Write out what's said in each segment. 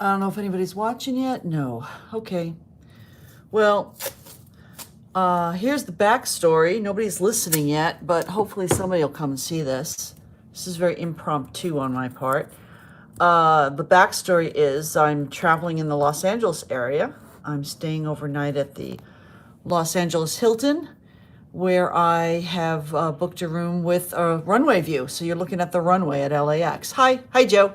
I don't know if anybody's watching yet. No. Okay. Well, here's the backstory. Nobody's listening yet, but hopefully somebody will come and see this. This is very impromptu on my part. The backstory is I'm traveling in the Los Angeles area. I'm staying overnight at the Los Angeles Hilton, where I have booked a room with a runway view. So you're looking at the runway at LAX. Hi, Joe.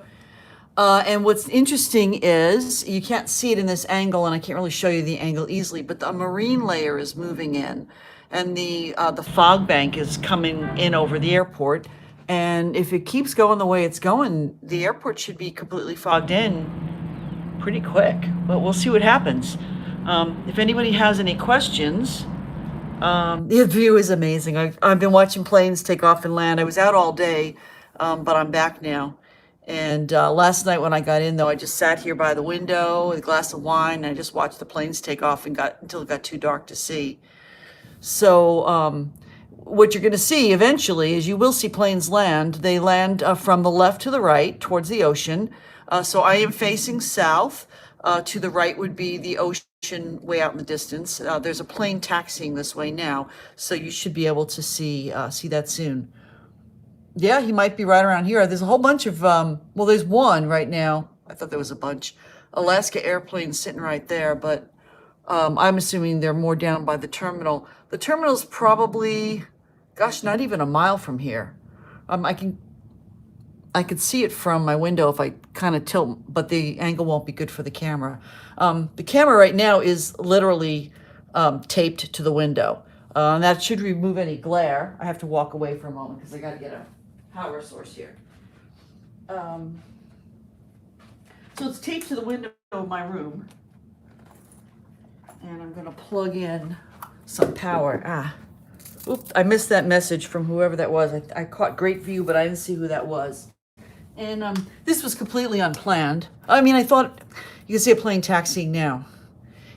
And what's interesting is you can't see it in this angle, and I can't really show you the angle easily, but the marine layer is moving in, and the fog bank is coming in over the airport. And if it keeps going the way it's going, the airport should be completely fogged in pretty quick. But we'll see what happens. If anybody has any questions, the view is amazing. I've been watching planes take off and land. I was out all day, but I'm back now. And last night when I got in, though, I just sat here by the window with a glass of wine, and I just watched the planes take off until it got too dark to see. So what you're going to see eventually is you will see planes land. They land from the left to the right towards the ocean. So I am facing south. To the right would be the ocean way out in the distance. There's a plane taxiing this way now, so you should be able to see that soon. Yeah, he might be right around here. There's a whole bunch of, well, there's one right now. I thought there was a bunch. Alaska airplanes sitting right there, but I'm assuming they're more down by the terminal. The terminal's probably, gosh, not even a mile from here. I could see it from my window if I kind of tilt, but the angle won't be good for the camera. The camera right now is literally taped to the window. And that should remove any glare. I have to walk away for a moment because I got to get a power source here. So it's taped to the window of my room. And I'm going to plug in some power. Oops, I missed that message from whoever that was. I caught great view, but I didn't see who that was. And this was completely unplanned. I mean, I thought you can see a plane taxiing now.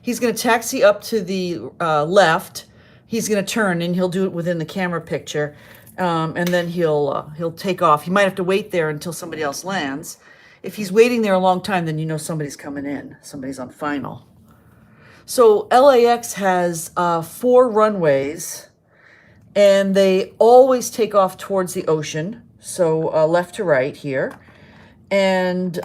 He's going to taxi up to the left. He's going to turn, and he'll do it within the camera picture, and then he'll take off. He might have to wait there until somebody else lands. If he's waiting there a long time, then you know somebody's coming in. Somebody's on final. So LAX has 4 runways, and they always take off towards the ocean. So left to right here, and they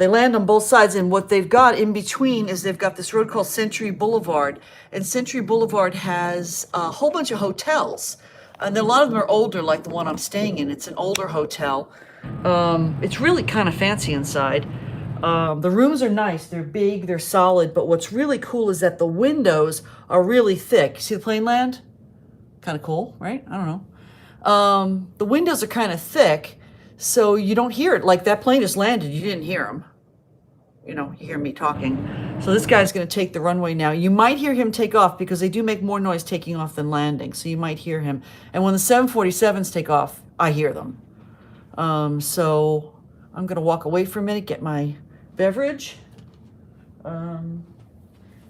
land on both sides. And what they've got in between is they've got this road called Century Boulevard, and Century Boulevard has a whole bunch of hotels, and a lot of them are older, like the one I'm staying in. It's an older hotel. It's really kind of fancy inside. The rooms are nice. They're big. They're solid. But what's really cool is that the windows are really thick. See the plane land? Kind of cool, right? I don't know. The windows are kind of thick, so you don't hear it. Like that plane just landed, you didn't hear him. You know, you hear me talking. So this guy's going to take the runway now. You might hear him take off because they do make more noise taking off than landing, so you might hear him. And when the 747s take off, I hear them. So I'm going to walk away for a minute, get my beverage. Not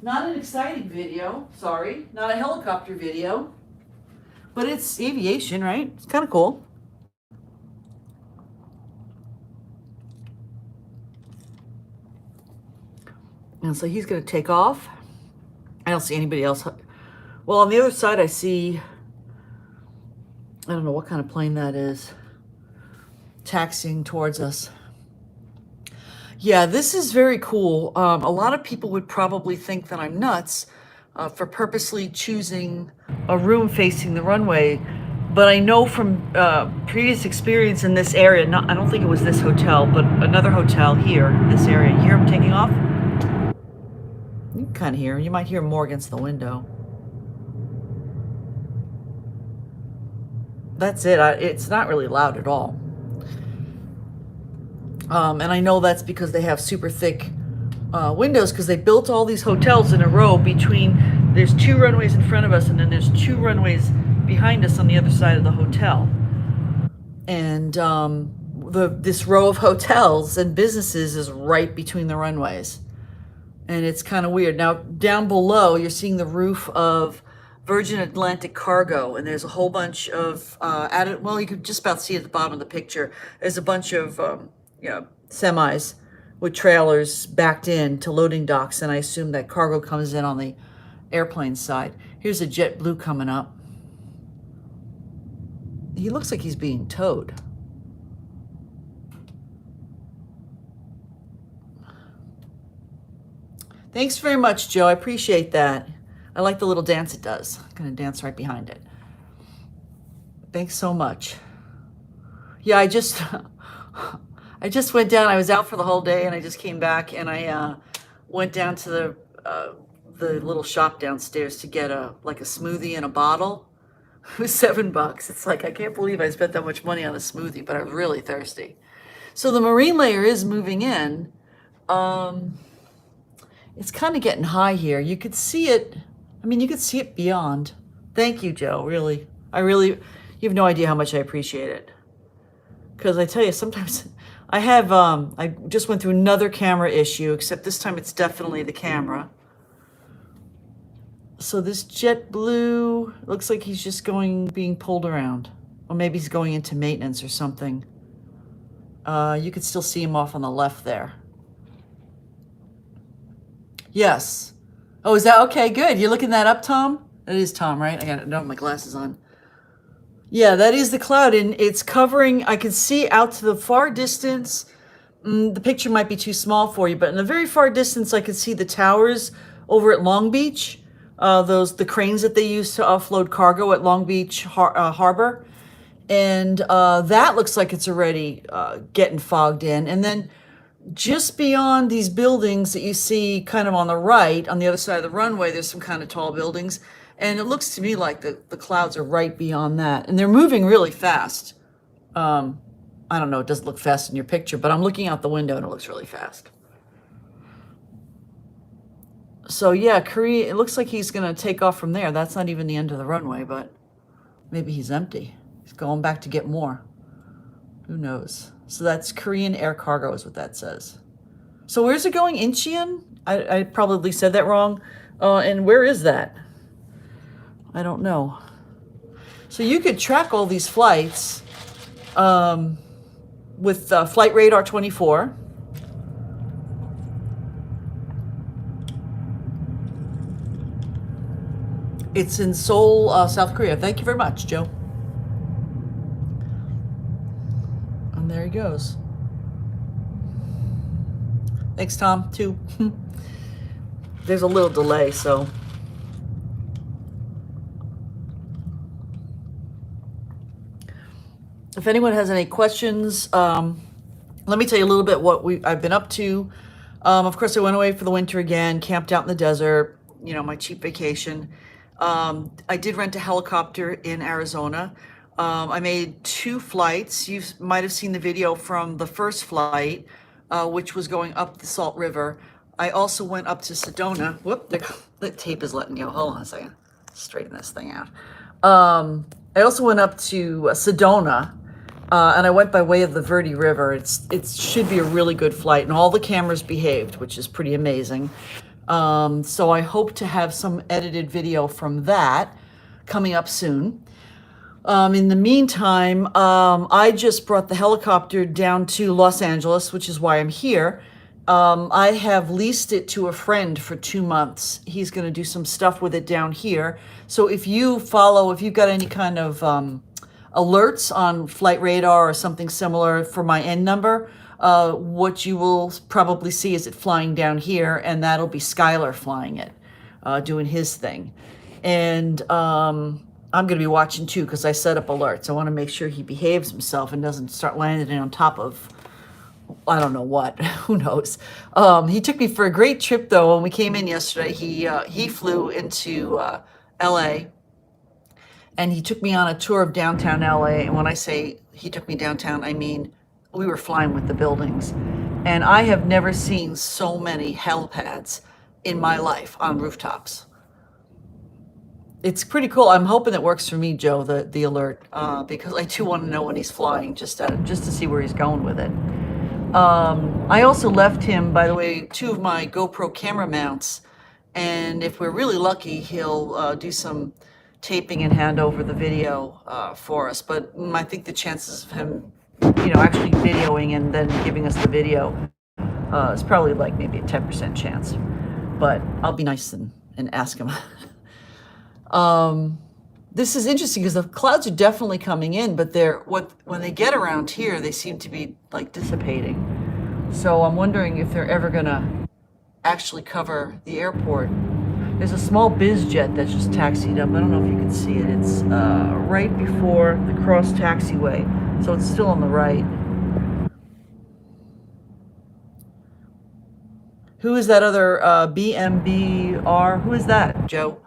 an exciting video, sorry. Not a helicopter video. But it's aviation, right? It's kind of cool. And so he's going to take off. I don't see anybody else. Well, on the other side, I see, I don't know what kind of plane that is, taxiing towards us. Yeah, this is very cool. A lot of people would probably think that I'm nuts for purposely choosing a room facing the runway, but I know from previous experience in this area, I don't think it was this hotel, but another hotel here in this area. You hear him taking off? You can kind of hear him. You might hear him more against the window. That's it. It's not really loud at all. And I know that's because they have super thick windows, because they built all these hotels in a row between, there's 2 runways in front of us, and then there's 2 runways behind us on the other side of the hotel. And this row of hotels and businesses is right between the runways. And it's kind of weird. Now, down below, you're seeing the roof of Virgin Atlantic Cargo, and there's a whole bunch of, well, you could just about see at the bottom of the picture, there's a bunch of semis with trailers backed in to loading docks, and I assume that cargo comes in on the airplane side. Here's a JetBlue coming up. He looks like he's being towed. Thanks very much, Joe. I appreciate that. I like the little dance it does. I'm going to dance right behind it. Thanks so much. Yeah, I just went down. I was out for the whole day, and I just came back, and I went down to the little shop downstairs to get a smoothie in a bottle. It was $7. It's like, I can't believe I spent that much money on a smoothie, but I'm really thirsty. So the marine layer is moving in. It's kind of getting high here. You could see it. I mean, you could see it beyond. Thank you, Joe. Really, you have no idea how much I appreciate it. Because I tell you, sometimes I have, I just went through another camera issue, except this time it's definitely the camera. So this JetBlue looks like he's just being pulled around. Or maybe he's going into maintenance or something. You could still see him off on the left there. Yes. Oh, is that okay? Good. You're looking that up, Tom? That is Tom, right? I don't have my glasses on. Yeah, that is the cloud, and it's covering. I can see out to the far distance. The picture might be too small for you, but in the very far distance, I can see the towers over at Long Beach. The cranes that they use to offload cargo at Long Beach Harbor, and that looks like it's already getting fogged in. And then just beyond these buildings that you see kind of on the right, on the other side of the runway, there's some kind of tall buildings. And it looks to me like the clouds are right beyond that. And they're moving really fast. I don't know, it doesn't look fast in your picture, but I'm looking out the window and it looks really fast. So yeah, Korea, it looks like he's going to take off from there. That's not even the end of the runway, but maybe he's empty. He's going back to get more. Who knows? So that's Korean Air Cargo is what that says. So where's it going? Incheon? I probably said that wrong. And where is that? I don't know. So you could track all these flights with Flight Radar 24. It's in Seoul, South Korea. Thank you very much, Joe. And there he goes. Thanks, Tom, too. There's a little delay, so. If anyone has any questions, let me tell you a little bit what I've been up to. Of course, I went away for the winter again, camped out in the desert, you know, my cheap vacation. I did rent a helicopter in Arizona. I made 2 flights. You might have seen the video from the first flight, which was going up the Salt River. I also went up to Sedona. Whoop, the tape is letting go. Hold on a second. Straighten this thing out. I also went up to Sedona, and I went by way of the Verde River. It should be a really good flight, and all the cameras behaved, which is pretty amazing. So I hope to have some edited video from that coming up soon. In the meantime, I just brought the helicopter down to Los Angeles, which is why I'm here. I have leased it to a friend for 2 months. He's going to do some stuff with it down here. So if you've got any kind of alerts on Flight Radar or something similar for my N number, what you will probably see is it flying down here, and that'll be Skylar flying it, doing his thing. And I'm going to be watching too, because I set up alerts. I want to make sure he behaves himself and doesn't start landing on top of, I don't know what, who knows. He took me for a great trip though. When we came in yesterday, he flew into LA, and he took me on a tour of downtown LA. And when I say he took me downtown, I mean we were flying with the buildings. And I have never seen so many helipads in my life on rooftops. It's pretty cool. I'm hoping it works for me, Joe, the alert, because I do want to know when he's flying, just to see where he's going with it. I also left him, by the way, 2 of my GoPro camera mounts, and if we're really lucky, he'll do some taping and hand over the video for us. But I think the chances of him actually videoing and then giving us the video. It's probably like maybe a 10% chance, but I'll be nice and ask him. This is interesting because the clouds are definitely coming in, but when they get around here, they seem to be like dissipating. So I'm wondering if they're ever gonna actually cover the airport. There's a small biz jet that's just taxied up. I don't know if you can see it. It's right before the cross taxiway, so it's still on the right. Who is that other BMBR? Who is that, Joe?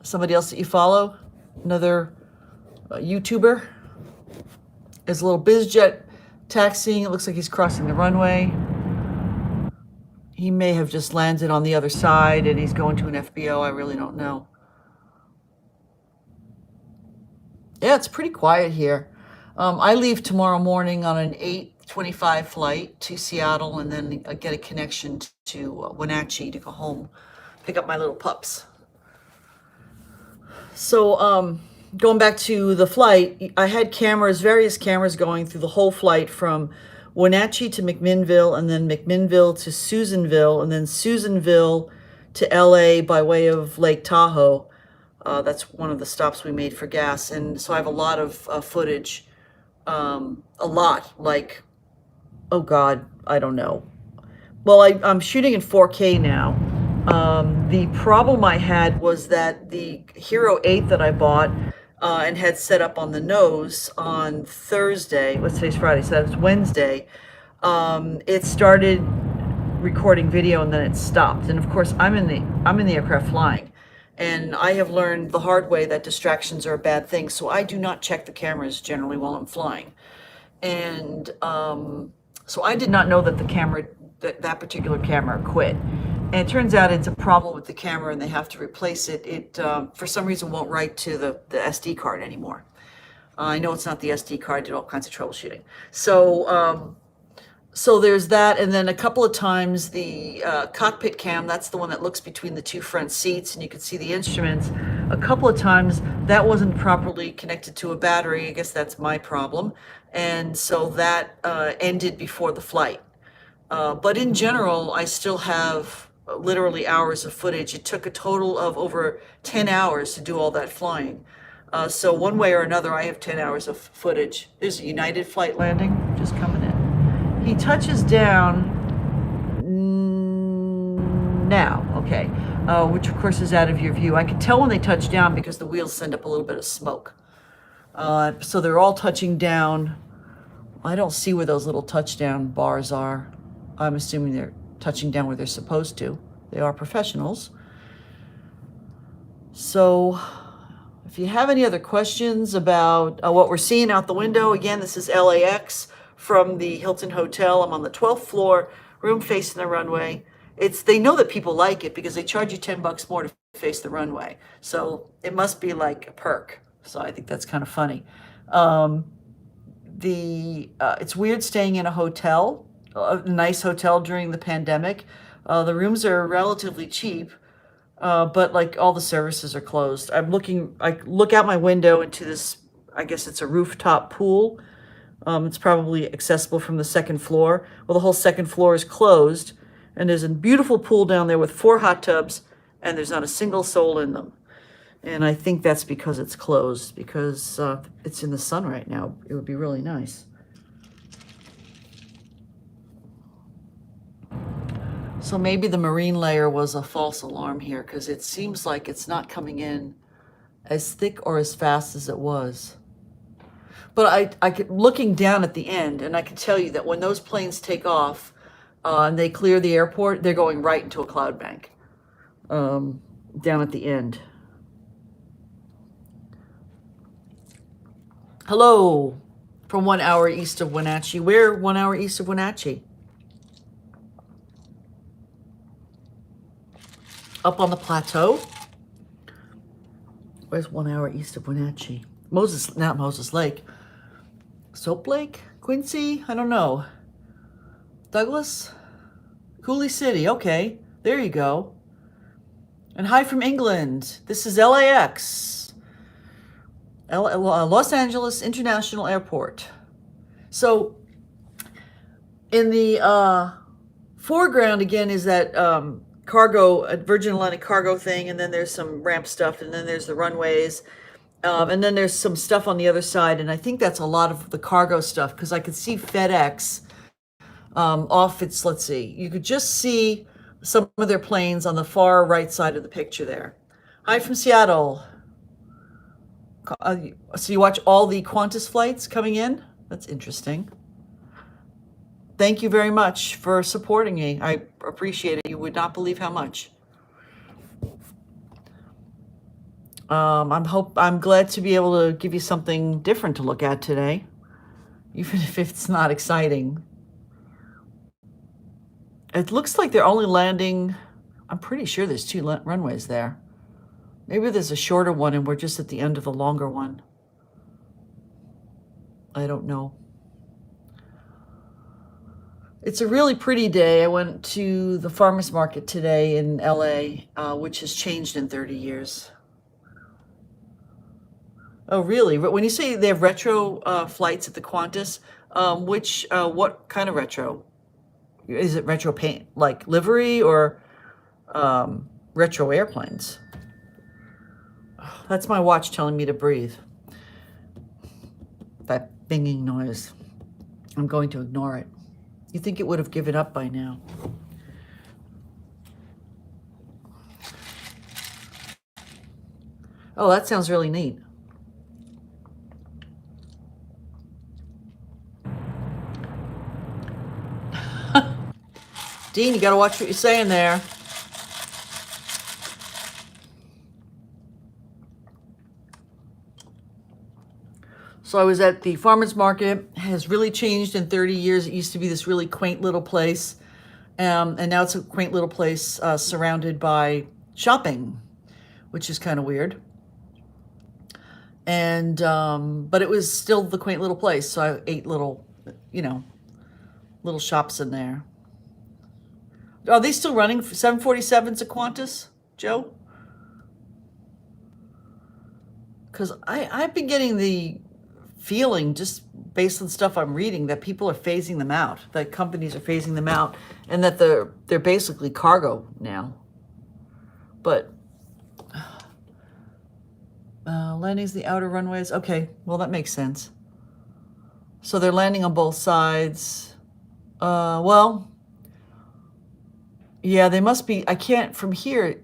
Somebody else that you follow? Another YouTuber? There's a little biz jet taxiing. It looks like he's crossing the runway. He may have just landed on the other side and he's going to an FBO. I really don't know. Yeah, it's pretty quiet here. I leave tomorrow morning on an 8:25 flight to Seattle and then get a connection to Wenatchee to go home, pick up my little pups. So going back to the flight, I had various cameras going through the whole flight from Wenatchee to McMinnville, and then McMinnville to Susanville, and then Susanville to LA by way of Lake Tahoe. That's one of the stops we made for gas. And so I have a lot of footage, like, oh God, I don't know. Well, I'm shooting in 4K now. The problem I had was that the Hero 8 that I bought and had set up on the nose on Thursday, today's Friday, so that's Wednesday, it started recording video and then it stopped. And of course, I'm in the aircraft flying, and I have learned the hard way that distractions are a bad thing. So I do not check the cameras generally while I'm flying. And so I did not know that that particular camera quit. And it turns out it's a problem with the camera and they have to replace it. It, for some reason, won't write to the SD card anymore. I know it's not the SD card, I did all kinds of troubleshooting. So there's that, and then a couple of times the cockpit cam, that's the one that looks between the two front seats and you can see the instruments. A couple of times that wasn't properly connected to a battery. I guess that's my problem. And so that ended before the flight. But in general, I still have literally hours of footage. It took a total of over 10 hours to do all that flying. So one way or another, I have 10 hours of footage. There's a United flight landing just coming in. He touches down now, okay, which of course is out of your view. I can tell when they touch down because the wheels send up a little bit of smoke. So they're all touching down. I don't see where those little touchdown bars are. I'm assuming they're touching down where they're supposed to. They are professionals. So if you have any other questions about what we're seeing out the window, again, this is LAX from the Hilton Hotel. I'm on the 12th floor, room facing the runway. They know that people like it because they charge you $10 more to face the runway. So it must be like a perk. So I think that's kind of funny. It's weird staying in a hotel, a nice hotel during the pandemic. The rooms are relatively cheap, but like all the services are closed. I look out my window into this, I guess it's a rooftop pool. It's probably accessible from the second floor. Well, the whole second floor is closed, and there's a beautiful pool down there with 4 hot tubs, and there's not a single soul in them. And I think that's because it's closed, because it's in the sun right now. It would be really nice. So maybe the marine layer was a false alarm here, because it seems like it's not coming in as thick or as fast as it was. But looking down at the end, and I can tell you that when those planes take off and they clear the airport, they're going right into a cloud bank down at the end. Hello, from 1 hour east of Wenatchee. We're 1 hour east of Wenatchee. Up on the plateau. Where's 1 hour east of Wenatchee? Not Moses Lake. Soap Lake? Quincy? I don't know. Douglas? Cooley City. Okay, there you go. And hi from England. This is LAX. Los Angeles International Airport. So in the foreground again is that cargo, Virgin Atlantic cargo thing, and then there's some ramp stuff, and then there's the runways, and then there's some stuff on the other side, and I think that's a lot of the cargo stuff because I could see FedEx off its, let's see, you could just see some of their planes on the far right side of the picture there. Hi from Seattle. So you watch all the Qantas flights coming in? That's interesting. Thank you very much for supporting me. I appreciate it. You would not believe how much. I'm glad to be able to give you something different to look at today, even if it's not exciting. It looks like they're only landing, I'm pretty sure there's 2 runways there. Maybe there's a shorter one and we're just at the end of the longer one. I don't know. It's a really pretty day. I went to the farmer's market today in LA, which has changed in 30 years. Oh, really? When you say they have retro flights at the Qantas, what kind of retro? Is it retro paint, like livery, or retro airplanes? Oh, that's my watch telling me to breathe. That binging noise. I'm going to ignore it. You think it would have given up by now. Oh, that sounds really neat. Dean, you got to watch what you're saying there. So I was at the farmer's market. It has really changed in 30 years. It used to be this really quaint little place. And now it's a quaint little place surrounded by shopping, which is kind of weird. And, but it was still the quaint little place. So I ate little, little shops in there. Are they still running 747s at Qantas, Joe? Because I've been getting the feeling, just based on stuff I'm reading, that people are phasing them out, that companies are phasing them out, and that they're basically cargo now. But landings the outer runways. Okay, well, that makes sense. So they're landing on both sides. Well, yeah, they must be. I can't, from here,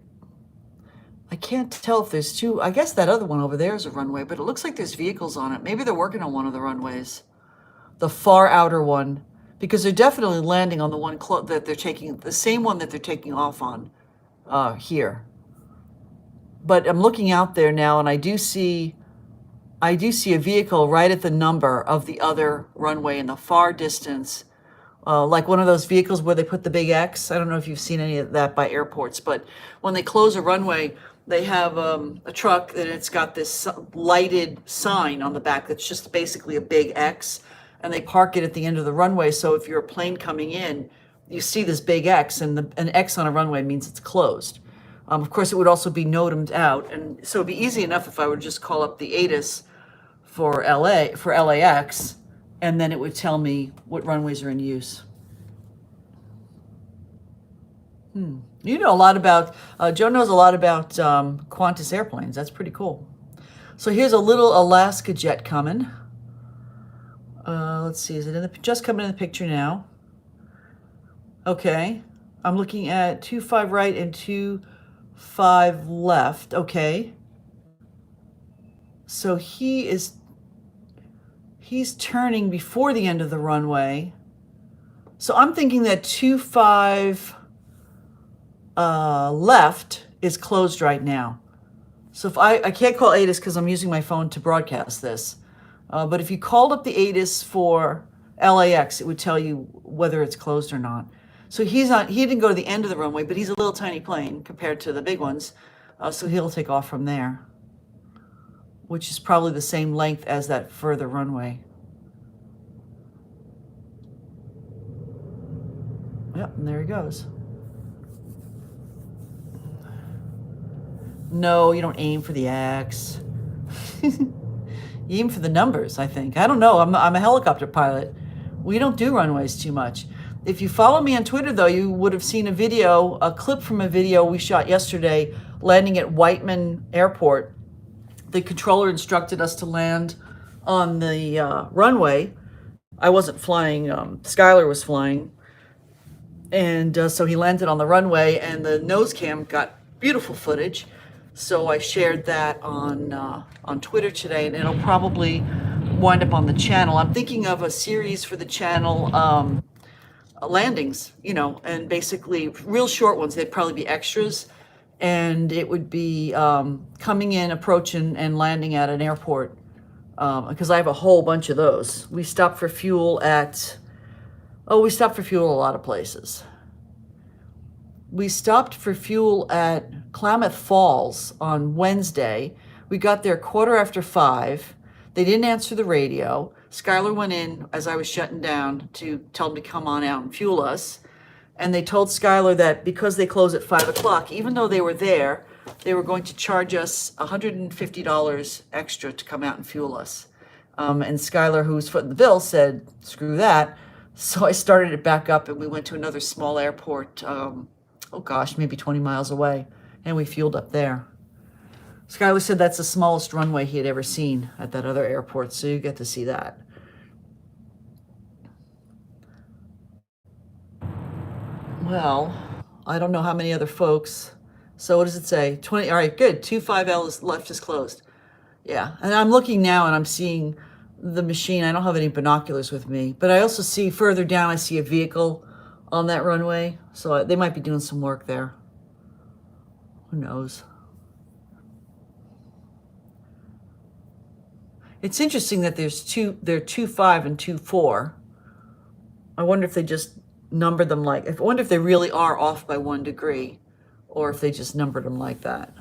I can't tell if there's 2. I guess that other one over there is a runway, but it looks like there's vehicles on it. Maybe they're working on one of the runways, the far outer one, because they're definitely landing on the one that they're taking, the same one that they're taking off on here. But I'm looking out there now, and I do see a vehicle right at the number of the other runway in the far distance. Like one of those vehicles where they put the big X. I don't know if you've seen any of that by airports, but when they close a runway, they have a truck and it's got this lighted sign on the back that's just basically a big X, and they park it at the end of the runway. So if you're a plane coming in, you see this big X, and an X on a runway means it's closed. Of course, it would also be NOTAMed out, and so it'd be easy enough if I would just call up the ATIS for LAX, and then it would tell me what runways are in use. You know a lot about, Joe knows a lot about Qantas airplanes. That's pretty cool. So here's a little Alaska jet coming. Let's see, is it just coming in the picture now? Okay, I'm looking at 25 right and 25 left. Okay. So he's turning before the end of the runway. So I'm thinking that 25 left is closed right now. So if I can't call ATIS because I'm using my phone to broadcast this. But if you called up the ATIS for LAX, it would tell you whether it's closed or not. So he didn't go to the end of the runway, but he's a little tiny plane compared to the big ones. So he'll take off from there, which is probably the same length as that further runway. Yep, and there he goes. No, you don't aim for the X. You aim for the numbers, I think. I don't know. I'm a helicopter pilot. We don't do runways too much. If you follow me on Twitter, though, you would have seen a clip from a video we shot yesterday landing at Whiteman Airport. The controller instructed us to land on the runway. I wasn't flying. Skylar was flying. And so he landed on the runway, and the nose cam got beautiful footage. So I shared that on Twitter today, and it'll probably wind up on the channel. I'm thinking of a series for the channel, landings, and basically real short ones. They'd probably be extras, and it would be coming in, approaching, and landing at an airport, because I have a whole bunch of those. We stopped for fuel at a lot of places. We stopped for fuel at Klamath Falls on Wednesday. We got there 5:15. They didn't answer the radio. Skylar went in as I was shutting down to tell them to come on out and fuel us. And they told Skylar that because they close at 5 o'clock, even though they were there, they were going to charge us $150 extra to come out and fuel us. And Skylar, who was footing the bill, said, screw that. So I started it back up, and we went to another small airport, maybe 20 miles away, and we fueled up there. Skylar said that's the smallest runway he had ever seen at that other airport, so you get to see that. Well, I don't know how many other folks. So what does it say? 20. All right, good. 25L is left is closed. Yeah, and I'm looking now, and I'm seeing the machine. I don't have any binoculars with me, but I also see further down, I see a vehicle on that runway. So they might be doing some work there. Who knows? It's interesting that there are 2.5 and 2.4. I wonder if they just numbered them I wonder if they really are off by 1 degree, or if they just numbered them like that.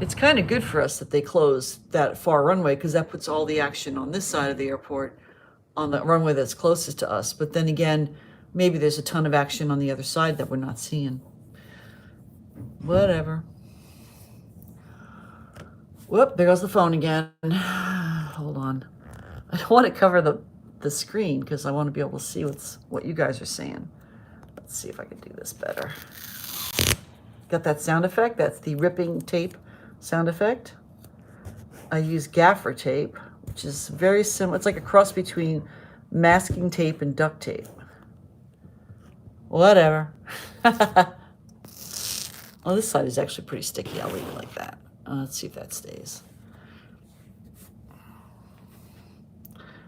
It's kind of good for us that they closed that far runway, because that puts all the action on this side of the airport, on the runway that's closest to us. But then again, maybe there's a ton of action on the other side that we're not seeing. Whatever. Whoop, there goes the phone again. Hold on. I don't want to cover the screen because I want to be able to see what you guys are saying. Let's see if I can do this better. Got that sound effect? That's the ripping tape sound effect. I use gaffer tape, which is very similar. It's like a cross between masking tape and duct tape. Whatever. Oh, this side is actually pretty sticky. I'll leave it like that. Let's see if that stays.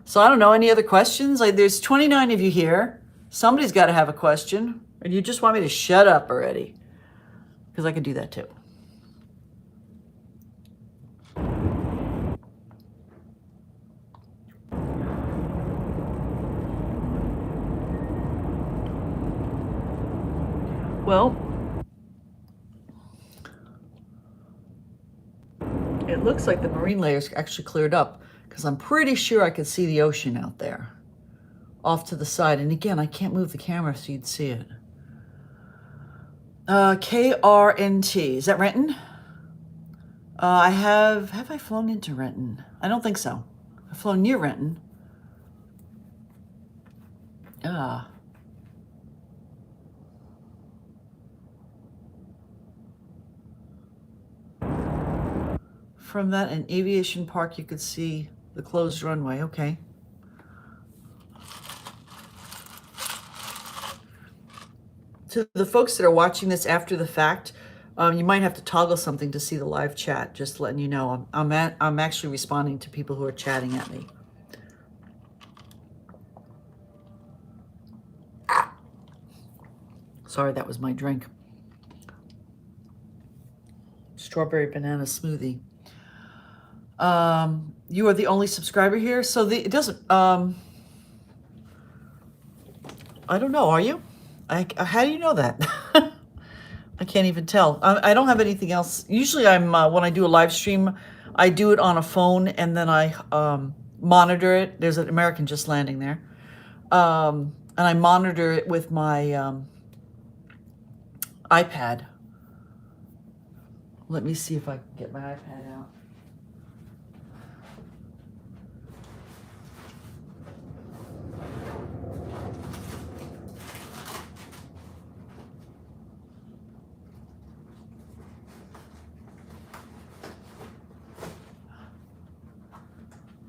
So I don't know, any other questions? There's 29 of you here. Somebody's got to have a question. Or do you just want me to shut up already? Because I could do that too. Well, it looks like the marine layer's actually cleared up, because I'm pretty sure I could see the ocean out there off to the side. And again, I can't move the camera so you'd see it. KRNT, is that Renton? Have I flown into Renton? I don't think so. I've flown near Renton. From that, an aviation park, you could see the closed runway. Okay. To the folks that are watching this after the fact, you might have to toggle something to see the live chat. Just letting you know, I'm actually responding to people who are chatting at me. Sorry, that was my drink. Strawberry banana smoothie. You are the only subscriber here, so it doesn't. I don't know. Are you? How do you know that? I can't even tell. I don't have anything else. Usually, when I do a live stream, I do it on a phone, and then I monitor it. There's an American just landing there, and I monitor it with my iPad. Let me see if I can get my iPad out.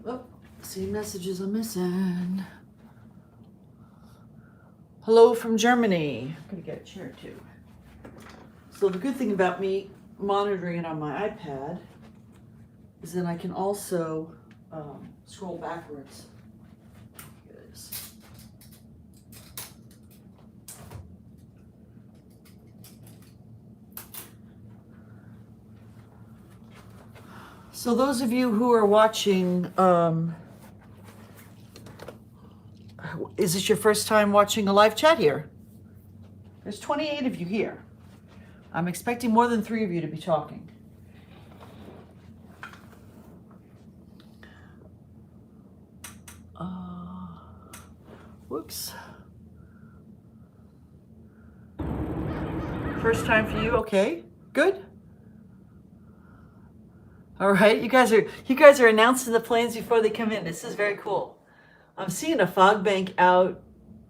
Oh, see messages I'm missing. Hello from Germany. I'm gonna get a chair too. So the good thing about me monitoring it on my iPad is that I can also scroll backwards. Here it is. So those of you who are watching, is this your first time watching a live chat here? There's 28 of you here. I'm expecting more than 3 of you to be talking. Whoops. First time for you, okay, good. All right, you guys are announcing the planes before they come in. This is very cool. I'm seeing a fog bank out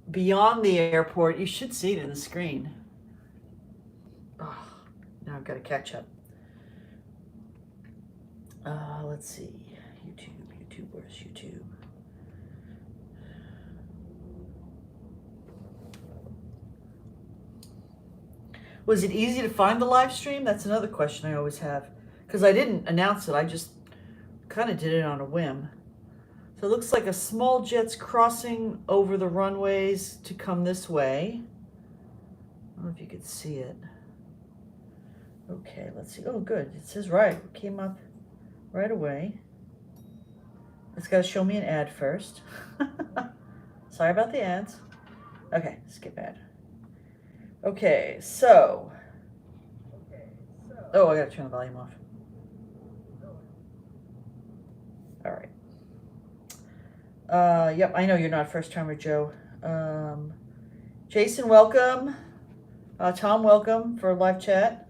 beyond the airport. You should see it in the screen. Oh, now I've got to catch up. Let's see. YouTube, where's YouTube? Was it easy to find the live stream? That's another question I always have. Because I didn't announce it, I just kind of did it on a whim. So it looks like a small jet's crossing over the runways to come this way. I don't know if you could see it. Okay, let's see. Oh, good. It says right. It came up right away. It's got to show me an ad first. Sorry about the ads. Okay, skip ad. Okay, so. Oh, I got to turn the volume off. All right. Yep, I know you're not first timer, Joe. Jason, welcome. Tom, welcome for live chat.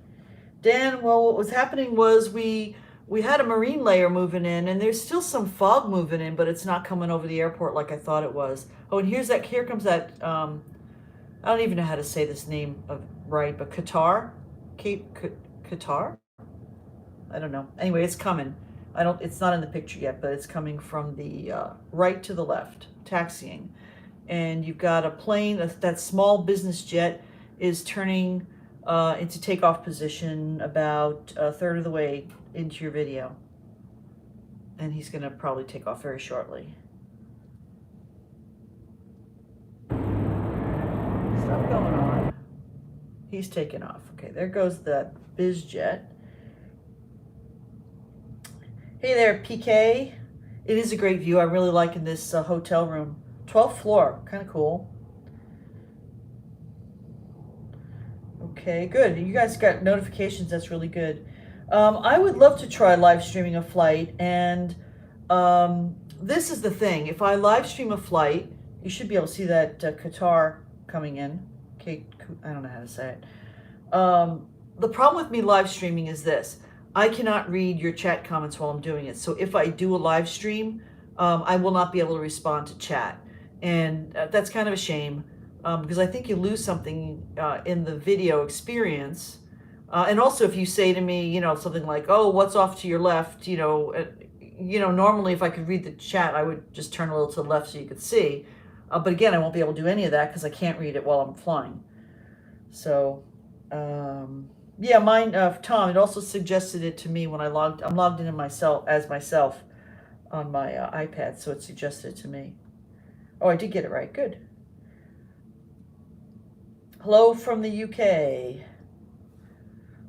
Dan, well, what was happening was we had a marine layer moving in, and there's still some fog moving in, but it's not coming over the airport like I thought it was. Oh, and here comes that, I don't even know how to say this name right, but Qatar? Qatar? I don't know. Anyway, it's coming. It's not in the picture yet, but it's coming from the right to the left, taxiing. And you've got a plane, that small business jet is turning into takeoff position about a third of the way into your video. And he's gonna probably take off very shortly. Stuff going on. He's taking off. Okay, there goes the biz jet. Hey there, PK. It is a great view. I'm really liking this hotel room. 12th floor, kind of cool. Okay, good. You guys got notifications. That's really good. I would love to try live streaming a flight, and this is the thing. If I live stream a flight, you should be able to see that Qatar coming in. Okay, I don't know how to say it. The problem with me live streaming is this. I cannot read your chat comments while I'm doing it. So if I do a live stream, I will not be able to respond to chat. And that's kind of a shame because I think you lose something in the video experience. And also if you say to me, something like, oh, what's off to your left? Normally if I could read the chat, I would just turn a little to the left so you could see. But again, I won't be able to do any of that because I can't read it while I'm flying. So, yeah, mine, Tom, it also suggested it to me when I'm logged in as myself on my iPad, so it suggested it to me. Oh, I did get it right, good. Hello from the UK.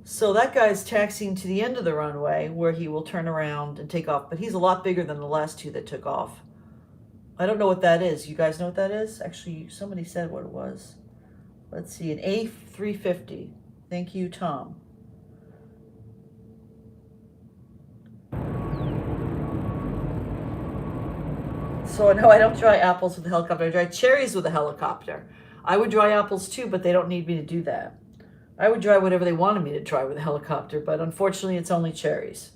So that guy's taxiing to the end of the runway where he will turn around and take off, but he's a lot bigger than the last two that took off. I don't know what that is. You guys know what that is? Actually, somebody said what it was. Let's see, an A350. Thank you, Tom. So no, I don't dry apples with a helicopter. I dry cherries with a helicopter. I would dry apples too, but they don't need me to do that. I would drive whatever they wanted me to drive with a helicopter, but unfortunately it's only cherries.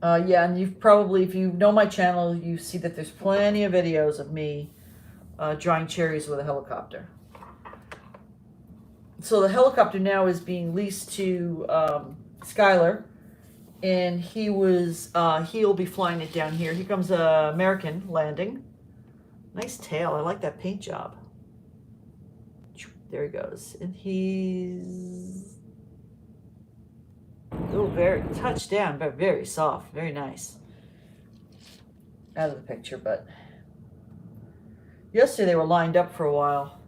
Yeah, and you've probably, if you know my channel, you see that there's plenty of videos of me drying cherries with a helicopter. So the helicopter now is being leased to Skylar, and he'll be flying it down here. Here comes a American landing. Nice tail. I like that paint job. There he goes, and he's very touchdown, but very soft, very nice. Out of the picture, but yesterday they were lined up for a while.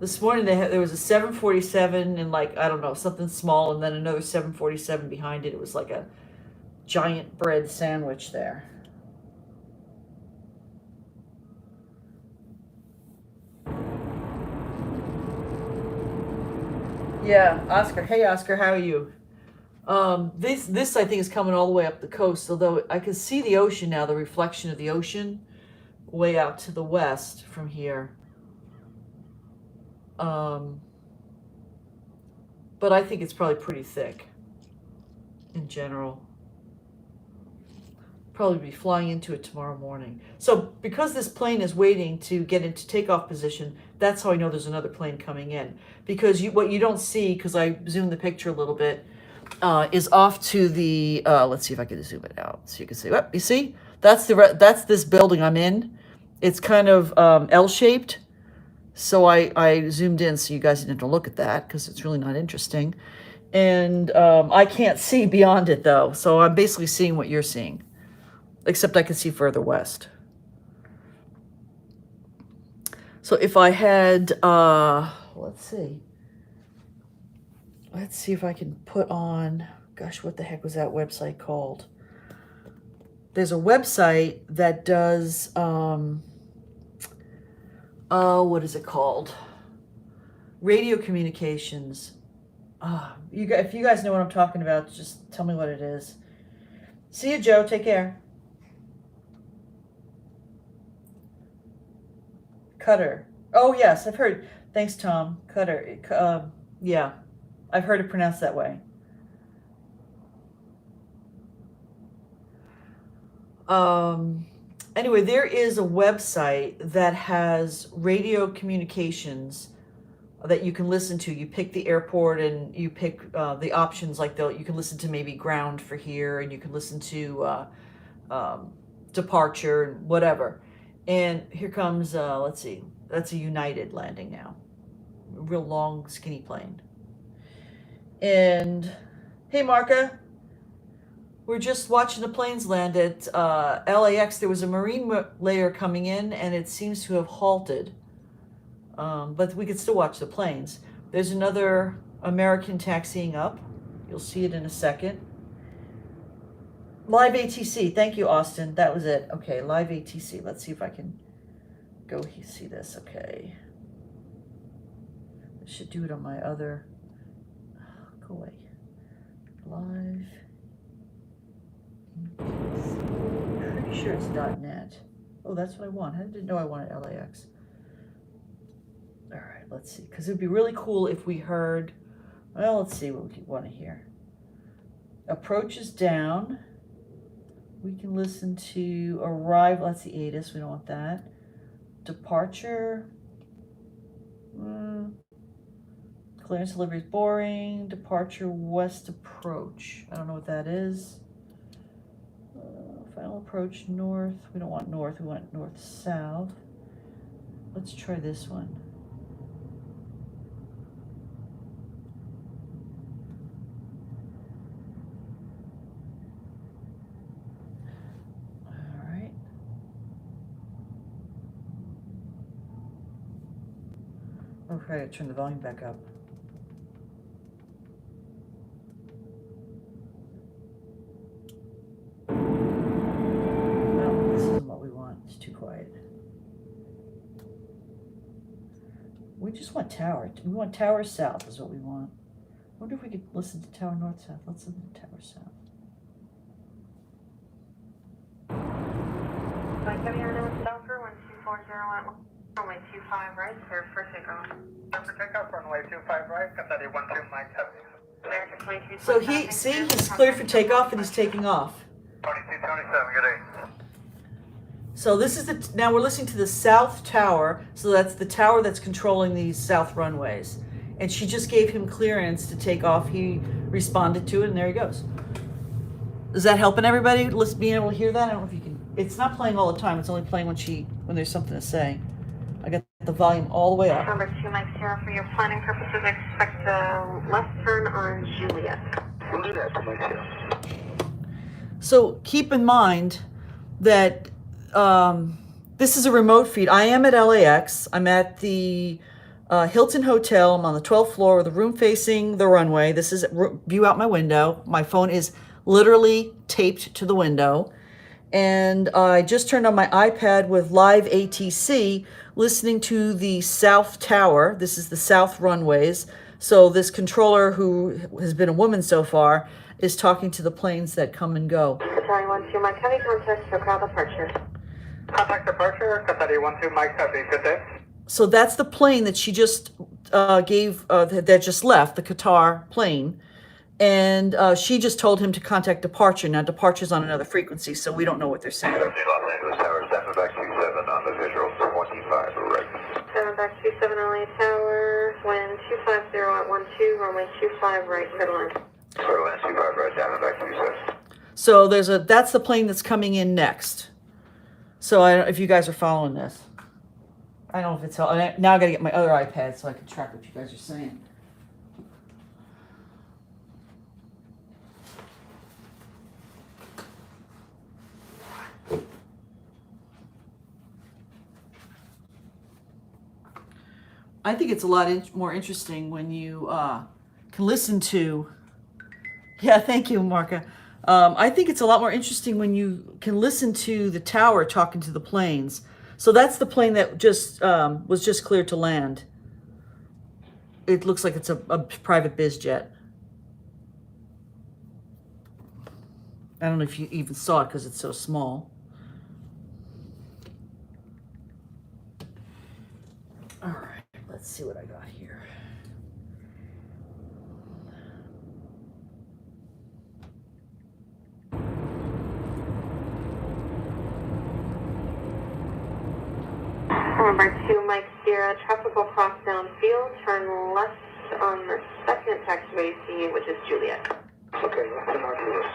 This morning there was a 747 and like, I don't know, something small, and then another 747 behind it. It was like a giant bread sandwich there. Yeah, Oscar. Hey, Oscar, how are you? This I think is coming all the way up the coast, although I can see the ocean now, the reflection of the ocean way out to the west from here. But I think it's probably pretty thick in general. Probably be flying into it tomorrow morning. So because this plane is waiting to get into takeoff position, that's how I know there's another plane coming in. Because what you don't see, because I zoomed the picture a little bit, is off to the, let's see if I can zoom it out so you can see. You see? That's this building I'm in. It's kind of L-shaped. So I zoomed in so you guys didn't have to look at that because it's really not interesting. And I can't see beyond it though. So I'm basically seeing what you're seeing. Except I can see further west. So if I had, let's see if I can put on, gosh, what the heck was that website called? There's a website that does, what is it called? Radio communications. If you guys know what I'm talking about, just tell me what it is. See you, Joe. Take care. Qatar. Oh, yes, I've heard. Thanks, Tom. Qatar. Yeah, I've heard it pronounced that way. Anyway, there is a website that has radio communications that you can listen to. You pick the airport and you pick the options, like you can listen to maybe ground for here, and you can listen to departure and whatever. And here comes, let's see, that's a United landing now. A real long, skinny plane. And, hey, Marka. We're just watching the planes land at LAX. There was a marine layer coming in, and it seems to have halted. But we could still watch the planes. There's another American taxiing up. You'll see it in a second. Live ATC. Thank you, Austin. That was it. Okay, live ATC. Let's see if I can go see this. Okay. I should do it on my other. Go away. Live. Pretty sure it's .net. Oh, that's what I want. I didn't know I wanted LAX. All right, let's see. Because it would be really cool if we heard. Well, let's see what we want to hear. Approach is down. We can listen to arrival. That's the ATIS. We don't want that. Departure. Clearance delivery is boring. Departure west approach. I don't know what that is. Final approach north. We don't want north. We want north-south. Let's try this one. All right. Okay, turn the volume back up. Too quiet. We just want tower. We want tower south is what we want. I wonder if we could listen to tower north south. Let's listen to tower south. Coming out of Stalker 12401. Runway 25 right, clear for takeoff. Clear for takeoff, runway 25 right, Qatari 12 Mike Heavy. American 22. So he's cleared for takeoff and he's taking off. 2227, good day. So this is now we're listening to the south tower. So that's the tower that's controlling these south runways. And she just gave him clearance to take off. He responded to it, and there he goes. Is that helping everybody? Being able to hear that? I don't know if you can. It's not playing all the time. It's only playing when there's something to say. I got the volume all the way up. Number 2 Mike Sierra, for your planning purposes, expect a left turn on Juliet. We'll do that, Mike Sierra. So keep in mind that this is a remote feed. I am at LAX. I'm at the Hilton Hotel. I'm on the 12th floor with a room facing the runway. This is view out my window. My phone is literally taped to the window. And I just turned on my iPad with live ATC, listening to the south tower. This is the south runways. So this controller, who has been a woman so far, is talking to the planes that come and go. Qatari 12 Mike Heavy, contact SoCal departure. Contact departure, Qatari 12 Mike Heavy, good day. So that's the plane that she just that just left, the Qatar plane. And she just told him to contact departure. Now, departure's on another frequency, so we don't know what they're saying. Los Angeles Tower, 7 back 27 on the visual, 25, right. 7 back 27 LA Tower, wind 250 at 12, runway 25 right, Shoreline. Shoreline 25 right, 7 back 27. So that's the plane that's coming in next. So I don't know if you guys are following this. I don't know if it's now I got to get my other iPad so I can track what you guys are saying. I think it's a lot more interesting when you can listen to. Yeah, thank you, Marka. I think it's a lot more interesting when you can listen to the tower talking to the planes. So that's the plane that just was just cleared to land. It looks like it's a private biz jet. I don't know if you even saw it because it's so small. All right. Let's see what I got here. Number 2 Mike Sierra, traffic will cross downfield, turn left on the second taxiway C, which is Juliet. Okay, let's turn on to this.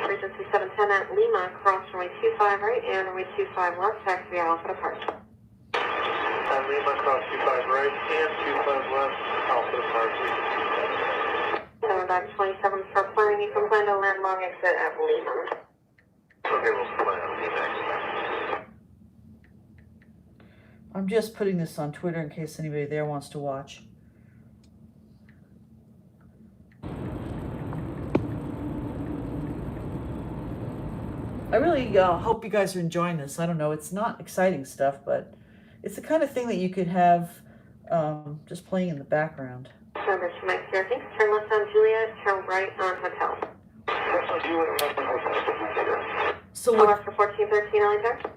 Regency 710 at Lima, cross runway 25 right and runway 25 left, taxi Alpha departure. Lima, cross 25 right and 25 left, Alpha departure. 7 back 27 for planning, you can plan to land long exit at Lima. Okay, we'll plan on the next. I'm just putting this on Twitter in case anybody there wants to watch. I really hope you guys are enjoying this. I don't know, it's not exciting stuff, but it's the kind of thing that you could have just playing in the background. Number 2 Mike Sierra, thanks. Turn left on Juliet, turn right on Hotel. Left on Juliet, left on Hotel. So Left for 1413 LA Tower.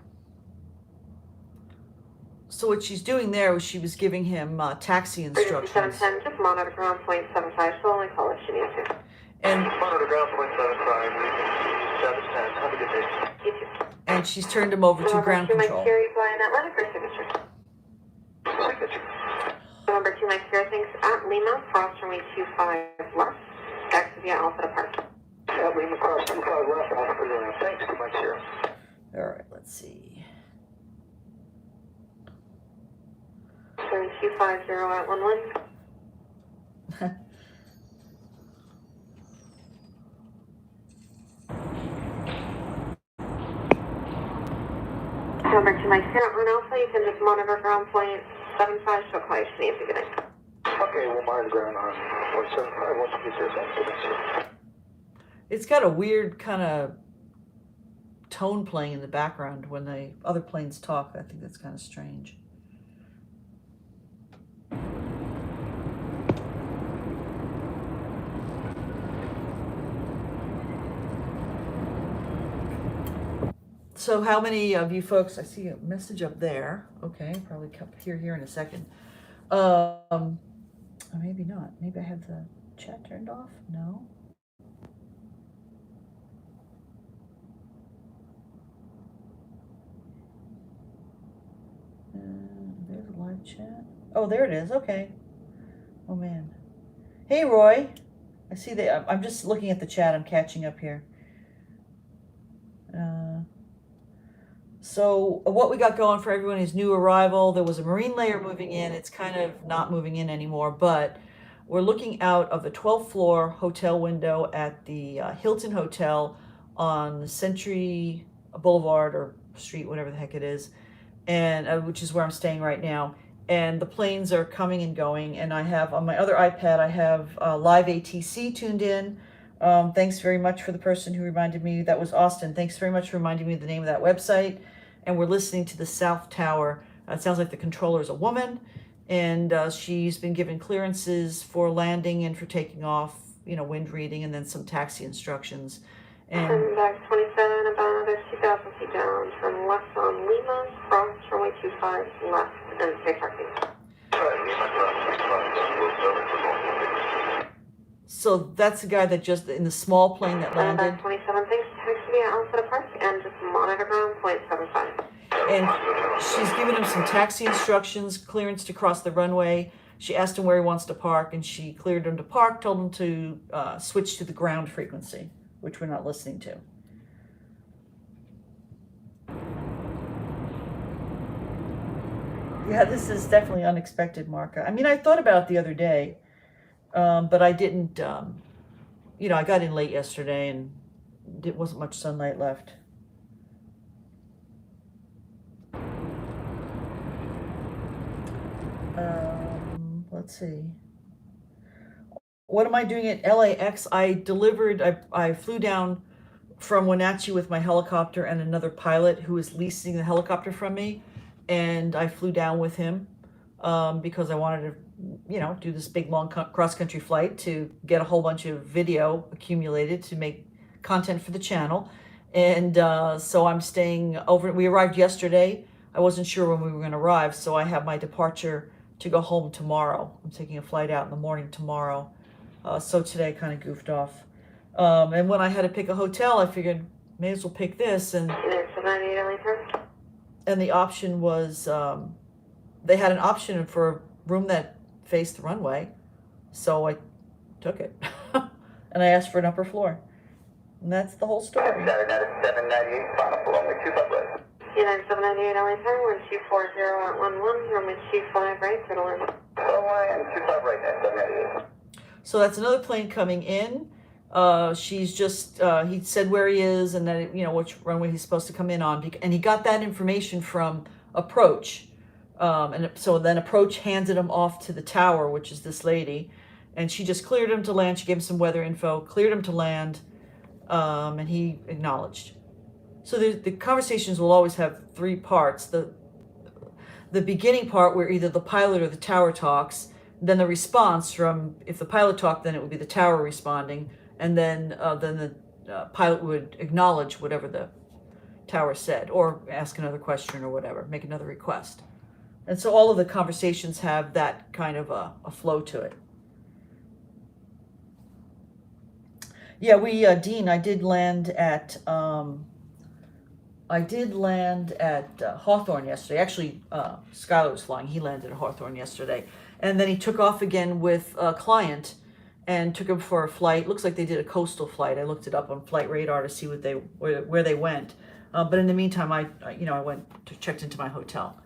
So what she's doing there was she was giving him taxi instructions. 710, just monitor ground point 75, so only call if you need to. And Monitor ground point 75, 710, have a good day. You too. and she's turned him over to ground Number 2 control. Mike Sierra, fly in Atlantic or signature? Signature. Number 2 Mike Sierra, thanks. At Lima, cross runway 25 left, taxi via Alpha departure. At Lima, cross 25 left, Alpha departure. Thanks to Mike Sierra. All right, let's see. 250 at 11. Number 2 Mike Sierra, on Alpha, you can just monitor ground point 75, so call if you need to get in. Okay, we'll monitor ground on 175, once we get there, thanks to Mike Sierra. It's got a weird kind of tone playing in the background when the other planes talk. I think that's kind of strange. So how many of you folks, I see a message up there. Okay, probably come here in a second. Or maybe not. Maybe I have the chat turned off? No. There's a live chat. Oh, there it is. Okay. Oh man. Hey Roy. I see that. I'm just looking at the chat. I'm catching up here. So what we got going for everyone is new arrival. There was a marine layer moving in. It's kind of not moving in anymore, but we're looking out of the 12th floor hotel window at the Hilton Hotel on Century Boulevard or Street, whatever the heck it is, and which is where I'm staying right now. And the planes are coming and going. And I have on my other iPad, I have live ATC tuned in. Thanks very much for the person who reminded me. That was Austin. Thanks very much for reminding me of the name of that website. And we're listening to the South Tower. It sounds like the controller is a woman, and she's been given clearances for landing and for taking off, wind reading, and then some taxi instructions. And back 27, about another 2,000 feet down, turn left on Lima, cross runway 25 left, and stay parking. So that's the guy that just, in the small plane that landed. Back 27, thanks, taxi via Alpha Park, and just monitor ground, 0.75. And she's given him some taxi instructions, clearance to cross the runway. She asked him where he wants to park, and she cleared him to park, told him to switch to the ground frequency, which we're not listening to. Yeah, this is definitely unexpected, Marka. I mean, I thought about it the other day, but I didn't, I got in late yesterday and there wasn't much sunlight left. Let's see. What am I doing at LAX? I flew down from Wenatchee with my helicopter and another pilot who was leasing the helicopter from me. And I flew down with him because I wanted to, do this big, long cross-country flight to get a whole bunch of video accumulated to make content for the channel. And so I'm staying over. We arrived yesterday. I wasn't sure when we were going to arrive, so I have my departure to go home tomorrow. I'm taking a flight out in the morning tomorrow. So today I kind of goofed off. And when I had to pick a hotel, I figured may as well pick this. And the option was, they had an option for a room that faced the runway. So I took it. And I asked for an upper floor. And that's the whole story. 798, final runway 25 right. United 798 LA time, we're 240 at 11, runway 25 right, settle in. Runway and 25 right now, 798. So that's another plane coming in. She's just, he said where he is and then, which runway he's supposed to come in on. And he got that information from Approach. And so then Approach handed him off to the tower, which is this lady. And she just cleared him to land. She gave him some weather info, cleared him to land, and he acknowledged. So the conversations will always have three parts. The beginning part where either the pilot or the tower talks, then the response from, if the pilot talked, then it would be the tower responding, and then the pilot would acknowledge whatever the tower said, or ask another question or whatever, make another request. And so all of the conversations have that kind of a flow to it. Yeah, Dean, I did land at Hawthorne yesterday. Actually, Skylar was flying. He landed at Hawthorne yesterday. And then he took off again with a client and took him for a flight. Looks like they did a coastal flight. I looked it up on Flight Radar to see where they went. But in the meantime, I checked into my hotel.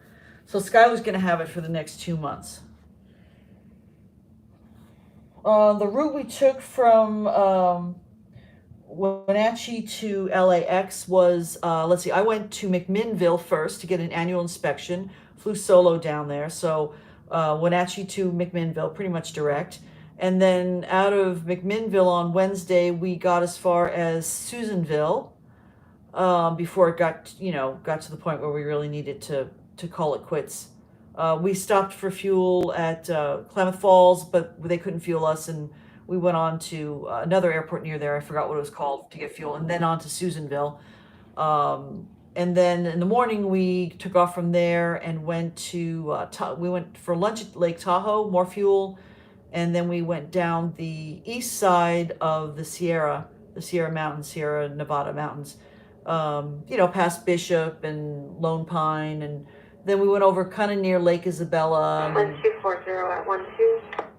So Skylar's going to have it for the next 2 months. The route we took from Wenatchee to LAX was, let's see, I went to McMinnville first to get an annual inspection, flew solo down there. So Wenatchee to McMinnville, pretty much direct. And then out of McMinnville on Wednesday, we got as far as Susanville before it got to the point where we really needed to call it quits. We stopped for fuel at Klamath Falls, but they couldn't fuel us, and we went on to another airport near there. I forgot what it was called to get fuel, and then on to Susanville. And then in the morning, we took off from there and went to, we went for lunch at Lake Tahoe, more fuel. And then we went down the east side of the Sierra Mountains, Sierra Nevada Mountains, you know, past Bishop and Lone Pine. And then we went over kind of near Lake Isabella. 1240 at 12.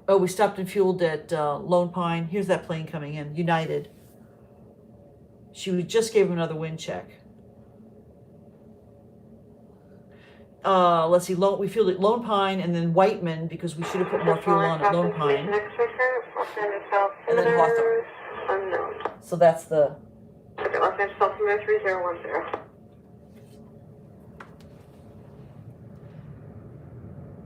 Oh, we stopped and fueled at Lone Pine. Here's that plane coming in, United. She just gave him another wind check. Let's see, we fueled at Lone Pine and then Whiteman because we should have put more fuel on at Lone Pine. And then Hawthorne. Unknown. So that's the... Okay, Los Angeles altimeter 3010.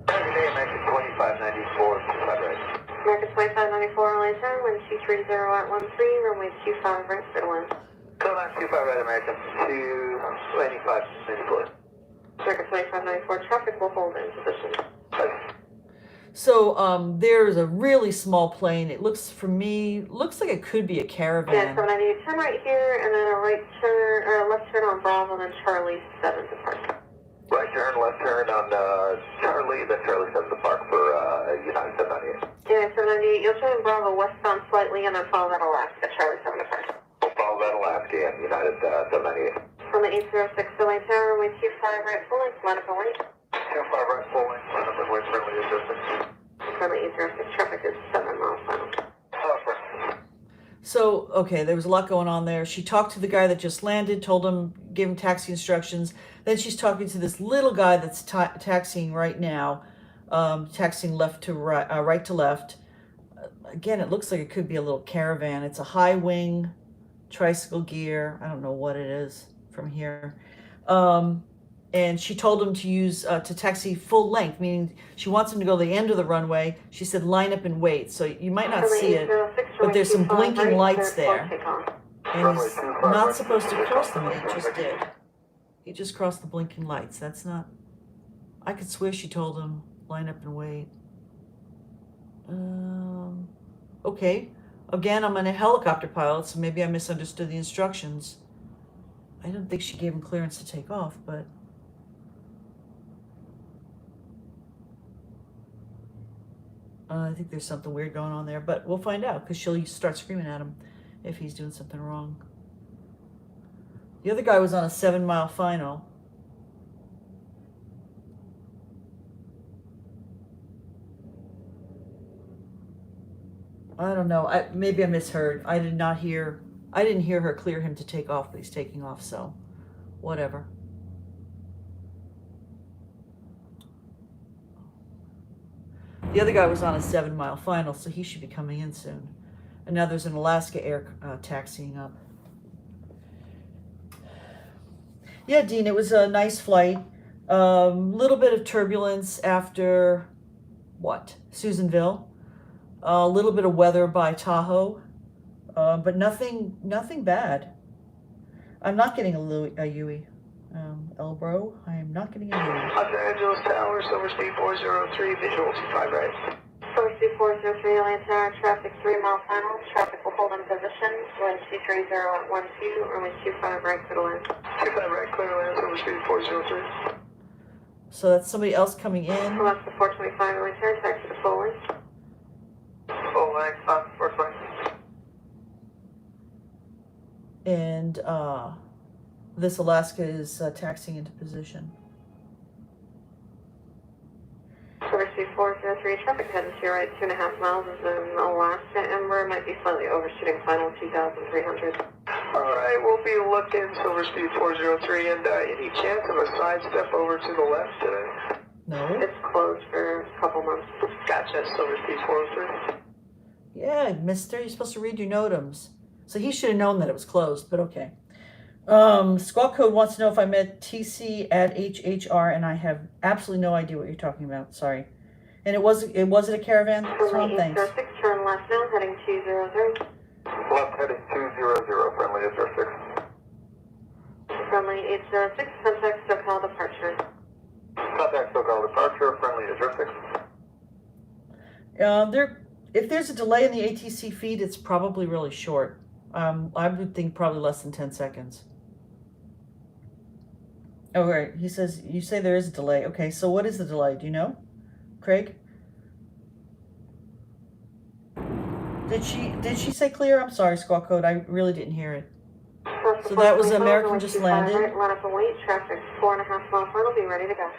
American 2594, right. American 2594 LA turn, wind 230 at 13, runway 25 right, clear to land. Code 925 right, American 225, deploy. American 2594 traffic will hold in position. So there's a really small plane. It looks, for me, looks like it could be a caravan. Yeah, 798, turn right here, and then a right turn, or a left turn on Bravo, then Charlie 7 departure. Right turn, left turn on Charlie, then Charlie 7 to park for United 798. Yeah, 798, you'll turn Bravo westbound slightly, and then follow that Alaska, Charlie 7 departure. We'll follow that Alaska and United 798. From the 806 LA tower, runway 25 right, full length, line up and wait. 25 right, full length, line up and wait, friendly assistance. From the 806, traffic is 7 miles final. So, okay, there was a lot going on there. She talked to the guy that just landed, told him, gave him taxi instructions. Then she's talking to this little guy that's taxiing right now, taxiing left to right to left. Again, it looks like it could be a little caravan. It's a high wing, tricycle gear. I don't know what it is from here. And she told him to use, to taxi full length, meaning she wants him to go to the end of the runway. She said, line up and wait. So you might not see it, but there's some blinking lights there. And he's not supposed to cross them, and he just did. He just crossed the blinking lights. That's not, I could swear she told him, line up and wait. Okay. Again, I'm a helicopter pilot, so maybe I misunderstood the instructions. I don't think she gave him clearance to take off, but... I think there's something weird going on there, but we'll find out because she'll start screaming at him if he's doing something wrong. The other guy was on a 7-mile final. I don't know. Maybe I misheard. I didn't hear her clear him to take off, but he's taking off, so whatever. The other guy was on a 7-mile final, so he should be coming in soon. And now there's an Alaska Air taxiing up. Yeah, Dean, it was a nice flight. Little bit of turbulence after, what, Susanville. A little bit of weather by Tahoe, but nothing bad. I'm not getting a Yui. Elbro, I am not getting a Yui. Los Angeles Tower, Silver Speed 403, visual 25 right. Silver Speed 403, LA tower, traffic 3 mile final. Traffic will hold in position. Wind 230 at 12, runway 25 right, clear to land. 25 right, clear to land, Silver Speed 403. So that's somebody else coming in. Alaska 425, LA tower, taxi to full length. Full length, first length. And this Alaska is taxiing into position. Silver Speed 403, traffic heading to your right 2.5 miles is in Alaska. Ember might be slightly overshooting final 2,300. Alright, we'll be looking Silver Speed 403, and any chance of a side step over to the left today? No. It's closed for a couple months. Gotcha, Silver Speed 403. Yeah, mister, you're supposed to read your NOTAMs. So he should have known that it was closed, but okay. Squawk Code wants to know if I met TC at HHR, and I have absolutely no idea what you're talking about. Sorry. And it wasn't a caravan? Friendly Thanks. 806, turn left now, heading 200. Left heading 200, friendly 806. Friendly 806, contact SoCal departure. Contact SoCal departure, friendly 806. If there's a delay in the ATC feed, it's probably really short. I would think probably less than 10 seconds. Oh, right. He says, you say there is a delay. Okay, so what is the delay? Do you know, Craig? Did she say clear? I'm sorry, squawk code. I really didn't hear it. So that was American just landed. Right, line up and wait. Traffic 4.5 mile final. Be ready to go.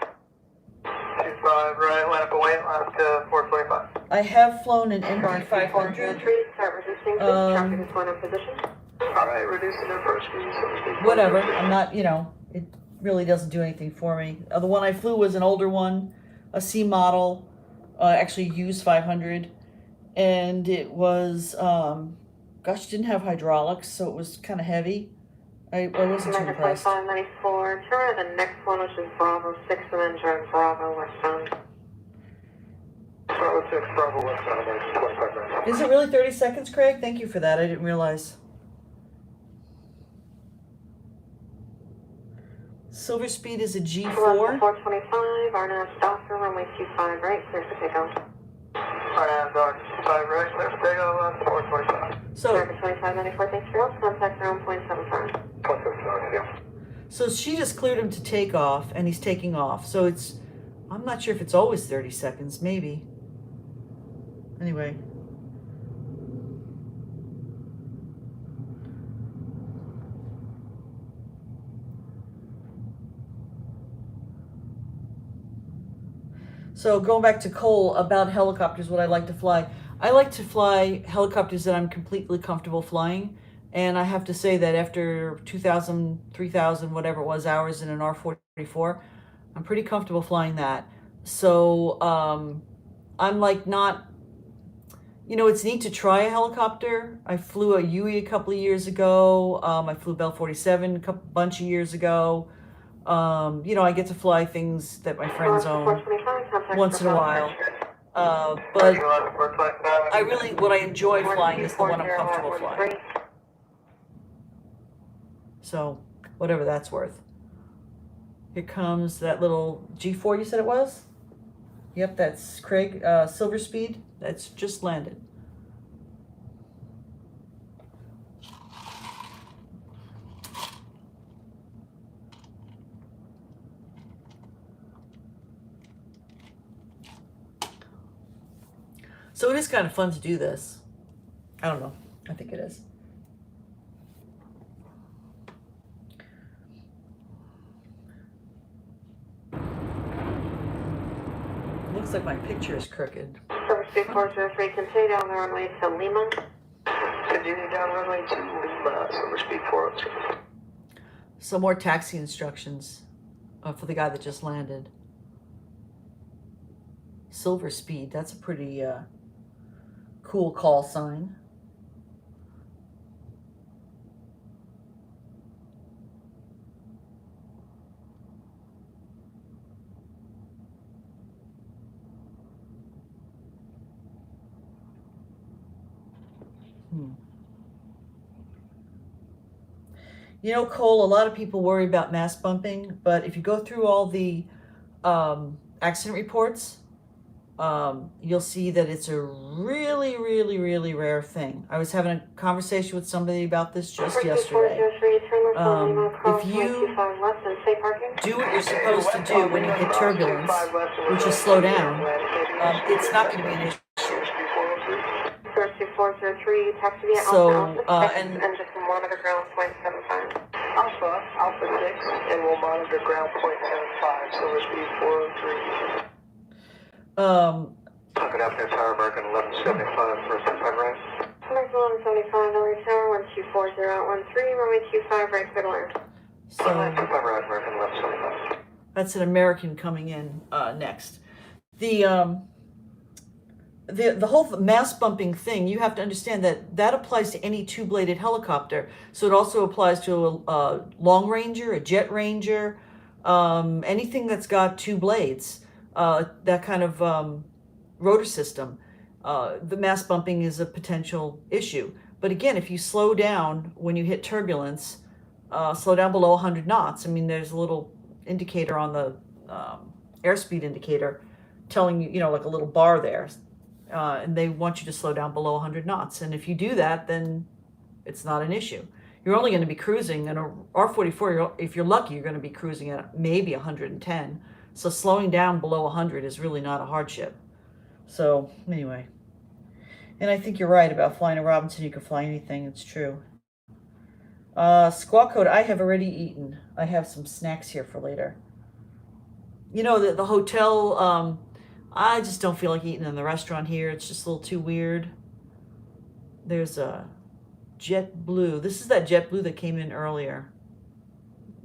25 right, line up and wait, line up to 425. I have flown an MD-500. 403, start resisting, please. Traffic is going in position. Alright, reducing approach speed. Whatever. I'm not, it really doesn't do anything for me. The one I flew was an older one, a C model, actually used 500. And it was, didn't have hydraulics, so it was kind of heavy. I wasn't too impressed. 594, turn the next one, which is Bravo 6, and then turn Bravo westbound. Bravo 6, Bravo westbound, 25 minutes. Is it really 30 seconds, Craig? Thank you for that. I didn't realize. Silver Speed is a G4. 425, RNAV stop for runway 25 right, clear for takeoff. RNAV 25 right, clear for takeoff, 425. So, 2594, thanks for help. Contact around 0.75. So she just cleared him to take off, and he's taking off. So I'm not sure if it's always 30 seconds, maybe. Anyway. So going back to Cole about helicopters, what I like to fly. I like to fly helicopters that I'm completely comfortable flying. And I have to say that after 2,000, 3,000, whatever it was, hours in an R-44, I'm pretty comfortable flying that. So I'm like not, it's neat to try a helicopter. I flew a Huey a couple of years ago. I flew Bell 47 a bunch of years ago. I get to fly things that my friends own once in a while. But what I enjoy flying is the one I'm comfortable flying. So, whatever that's worth. Here comes that little G4 you said it was? Yep, that's Craig, Silver Speed. That's just landed. So it is kind of fun to do this. I don't know. I think it is. Looks like my picture is crooked. Silver Speed 403, continue down the runway to Lima. Continue down runway to Lima, Silver Speed 403. Some more taxi instructions for the guy that just landed. Silver Speed, that's a pretty cool call sign. Cole, a lot of people worry about mass bumping, but if you go through all the accident reports, you'll see that it's a really, really, really rare thing. I was having a conversation with somebody about this just yesterday. If you do what you're supposed to do when you hit turbulence, which is slow down, it's not going to be an issue. 403, taxi via So, Alpha and just monitor ground 0.75. Alpha 6, and we'll monitor ground 0.75, Silver Speed 403. Good afternoon, Tower American 1175 for 25 right. American 1175, LA Tower 124013, runway 25 right, clear to land. So 25 right, American 1175. that's an American coming in next. The whole mass bumping thing, you have to understand that applies to any two-bladed helicopter. So it also applies to a long ranger, a jet ranger, anything that's got two blades, that kind of rotor system. The mass bumping is a potential issue. But again, if you slow down when you hit turbulence, slow down below 100 knots. I mean, there's a little indicator on the airspeed indicator telling you, like a little bar there. And they want you to slow down below 100 knots. And if you do that, then it's not an issue. you're only going to be cruising, and a R44, if you're lucky, you're going to be cruising at maybe 110. So slowing down below 100 is really not a hardship. So anyway, and I think you're right about flying a Robinson. You can fly anything. It's true. Squawk code, I have already eaten. I have some snacks here for later. You know, the hotel, I just don't feel like eating in the restaurant here. It's just a little too weird. There's a JetBlue. This is that JetBlue that came in earlier.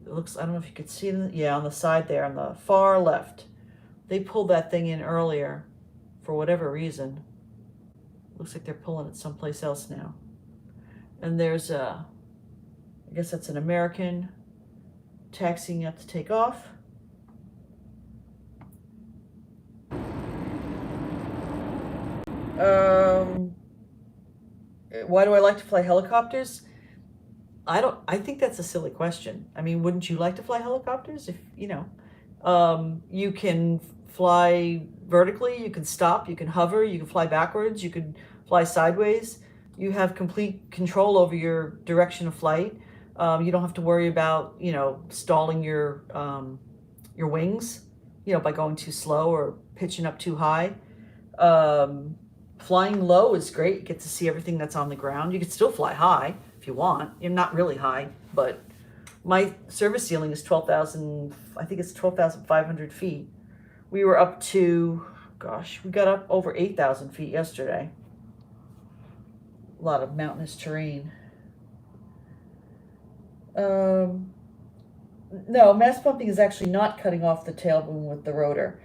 It looks, I don't know if you could see it. Yeah, on the side there, on the far left. They pulled that thing in earlier for whatever reason. Looks like they're pulling it someplace else now. And there's a, I guess that's an American taxiing up to take off. Why do I like to fly helicopters? I think that's a silly question. I mean, wouldn't you like to fly helicopters? If, you know, you can fly vertically, you can stop, you can hover, you can fly backwards, you can fly sideways. You have complete control over your direction of flight. You don't have to worry about, you know, stalling your wings, you know, by going too slow or pitching up too high. Flying low is great. You get to see everything that's on the ground. You can still fly high if you want. You're not really high, but my service ceiling is 12,000, I think it's 12,500 feet. We were up to, gosh, we got up over 8,000 feet yesterday. A lot of mountainous terrain. No, mass pumping is actually not cutting off the tail boom with the rotor.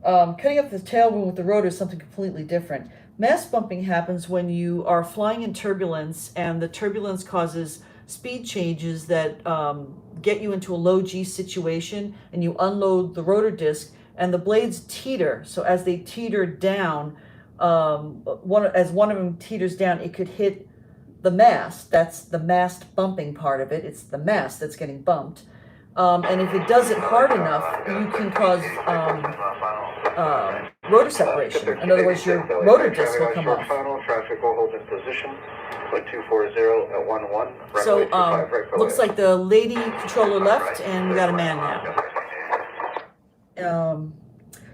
Cutting off the tail boom with the rotor is something completely different. Mass bumping happens when you are flying in turbulence, and the turbulence causes speed changes that get you into a low G situation, and you unload the rotor disc, and the blades teeter. So as they teeter down, as one of them teeters down, it could hit the mast. That's the mast bumping part of it. It's the mast that's getting bumped. And if it does it hard enough, you can cause rotor separation. In other words, your rotor disc will come off. Traffic will hold in position. 240 at 11. So looks like the lady controller left, and we got a man now.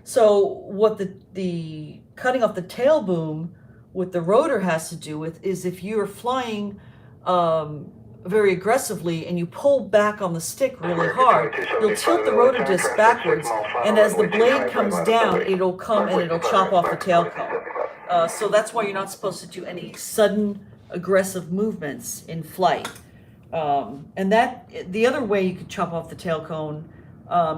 So what the cutting off the tail boom with the rotor has to do with is if you're flying very aggressively and you pull back on the stick really hard, you'll tilt the rotor disc backwards, and as the blade comes down, it'll come and it'll chop off the tail cone. So that's why you're not supposed to do any sudden aggressive movements in flight. And that the other way you could chop off the tail cone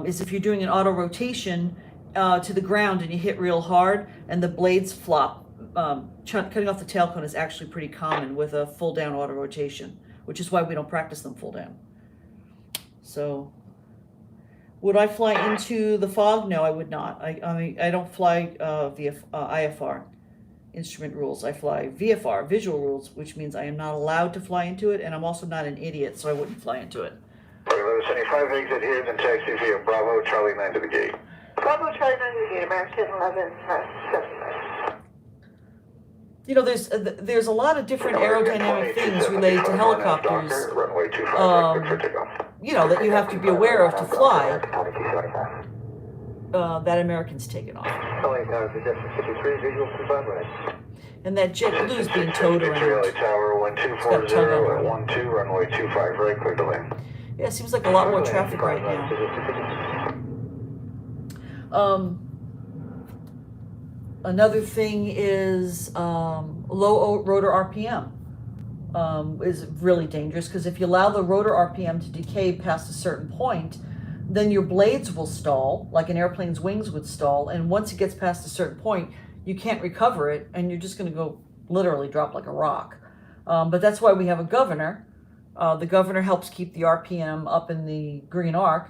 is if you're doing an auto rotation to the ground and you hit real hard and the blades flop. Cutting off the tail cone is actually pretty common with a full down auto rotation, which is why we don't practice them full down. So would I fly into the fog? No, I would not. I don't fly via IFR, instrument rules. I fly VFR, visual rules, which means I am not allowed to fly into it, and I'm also not an idiot, so I wouldn't fly into it. 75 exit here, then taxi via Bravo, Charlie 9 to the gate. Bravo, Charlie 9 to the gate, American 11, press 75. You know, there's a lot of different aerodynamic things related to helicopters, you know, that you have to be aware of to fly, that Americans taken off. And that JetBlue is being towed around. It's got tug on it. Runway 25 right, clear to land. Yeah, it seems like a lot more traffic right now. Another thing is low rotor RPM is really dangerous, because if you allow the rotor RPM to decay past a certain point, then your blades will stall, like an airplane's wings would stall, and once it gets past a certain point, you can't recover it, and you're just going to go literally drop like a rock. But that's why we have a governor. The governor helps keep the RPM up in the green arc,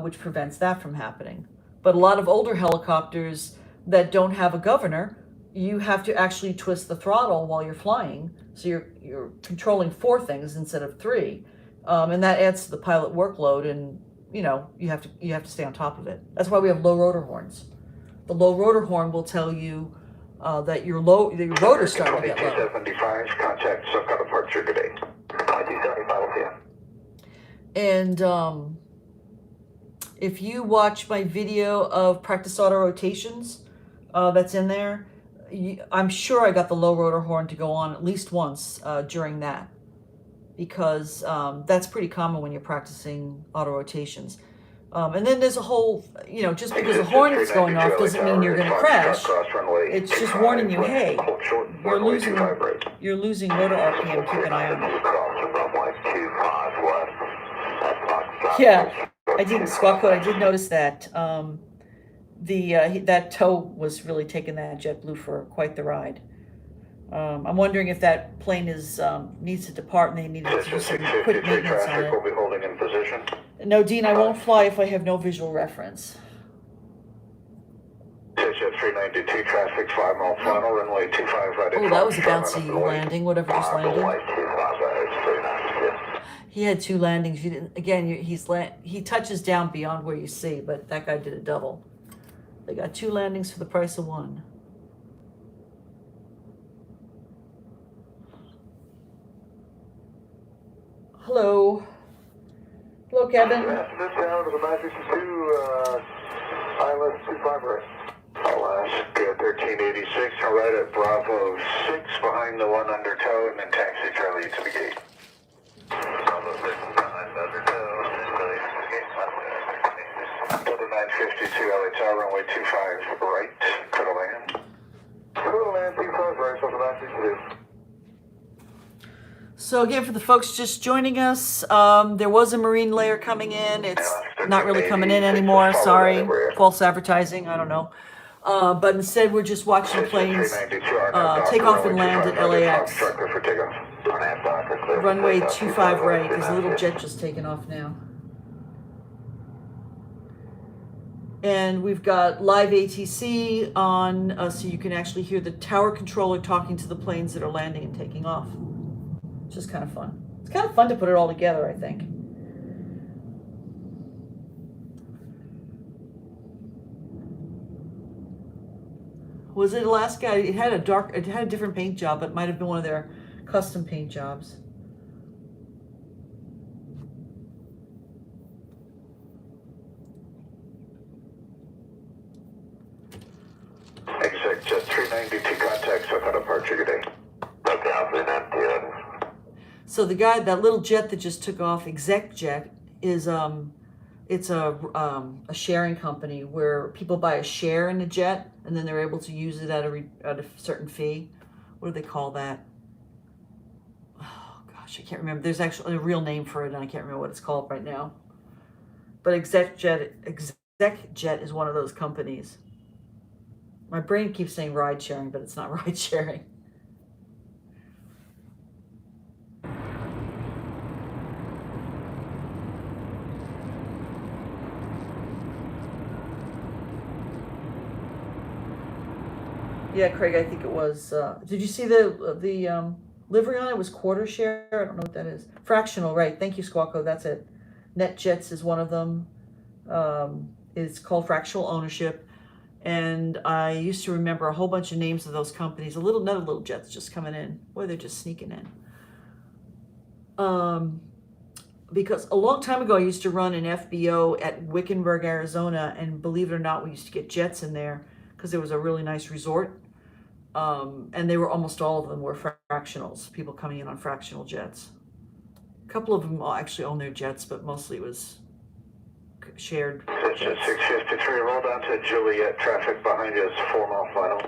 which prevents that from happening. But a lot of older helicopters that don't have a governor, you have to actually twist the throttle while you're flying, so you're controlling 4 things instead of 3, and that adds to the pilot workload, and you know you have to stay on top of it. That's why we have low rotor horns. The low rotor horn will tell you that your rotor's starting to get low. 275, contact Soka departure today. 275, And if you watch my video of practice auto rotations that's in there, I'm sure I got the low rotor horn to go on at least once during that, because that's pretty common when you're practicing auto rotations. And then there's a whole, just because the horn is going off doesn't mean you're going to crash. It's just warning you, hey, you're losing rotor RPM, keep an eye on it. Yeah, I didn't, Squawk Code, I did notice that. That tow was really taking that JetBlue for quite the ride. I'm wondering if that plane needs to depart and they need to do some quick maintenance on it. We'll be holding in position. No, Dean, I won't fly if I have no visual reference. Jet 392 traffic, 5 mile final, runway 25 right. Oh, that was a bouncy landing, whatever just landed. He had 2 landings. You didn't. Again, he touches down beyond where you see, but that guy did a double. They got 2 landings for the price of 1. Hello. Hello, Kevin. This down to the Magic 2, ILS 25 right. Alaska 1386, all right at Bravo 6, behind the one under tow, and then taxi Charlie to the gate. Bravo 6 behind the under tow, and then Charlie to the gate. Delta 952, LA Tower, runway 25 right, clear to land. Clear to land, 25 right, over 962. So again, for the folks just joining us, there was a marine layer coming in. It's not really coming in anymore. Sorry, false advertising. I don't know. But instead, we're just watching planes take off and land at LAX. Runway 25 right. There's a little jet just taking off now. And we've got live ATC on, so you can actually hear the tower controller talking to the planes that are landing and taking off. Which is kind of fun. It's kind of fun to put it all together, I think. Was it Alaska? It had a different paint job, but it might have been one of their custom paint jobs. Exec Jet 392 contacts up on departure, good day. Okay, I'll be that. So the guy, that little jet that just took off, Exec Jet, is it's a sharing company where people buy a share in the jet and then they're able to use it at a certain fee. What do they call that? Oh gosh, I can't remember. There's actually a real name for it, and I can't remember what it's called right now. But Exec Jet is one of those companies. My brain keeps saying ride sharing, but it's not ride sharing. Yeah, Craig, I think it was. Did you see the livery on it? It was quarter share. I don't know what that is. Fractional, right? Thank you, Squawko. That's it. NetJets is one of them. It's called fractional ownership, and I used to remember a whole bunch of names of those companies. Another little jet's just coming in. Boy, they're just sneaking in. Because a long time ago, I used to run an FBO at Wickenburg, Arizona, and believe it or not, we used to get jets in there because there was a really nice resort. And they were almost all of them were fractionals, people coming in on fractional jets. A couple of them actually own their jets, but mostly it was shared. Jet 653, roll down to Juliet, traffic behind you is 4 mile final.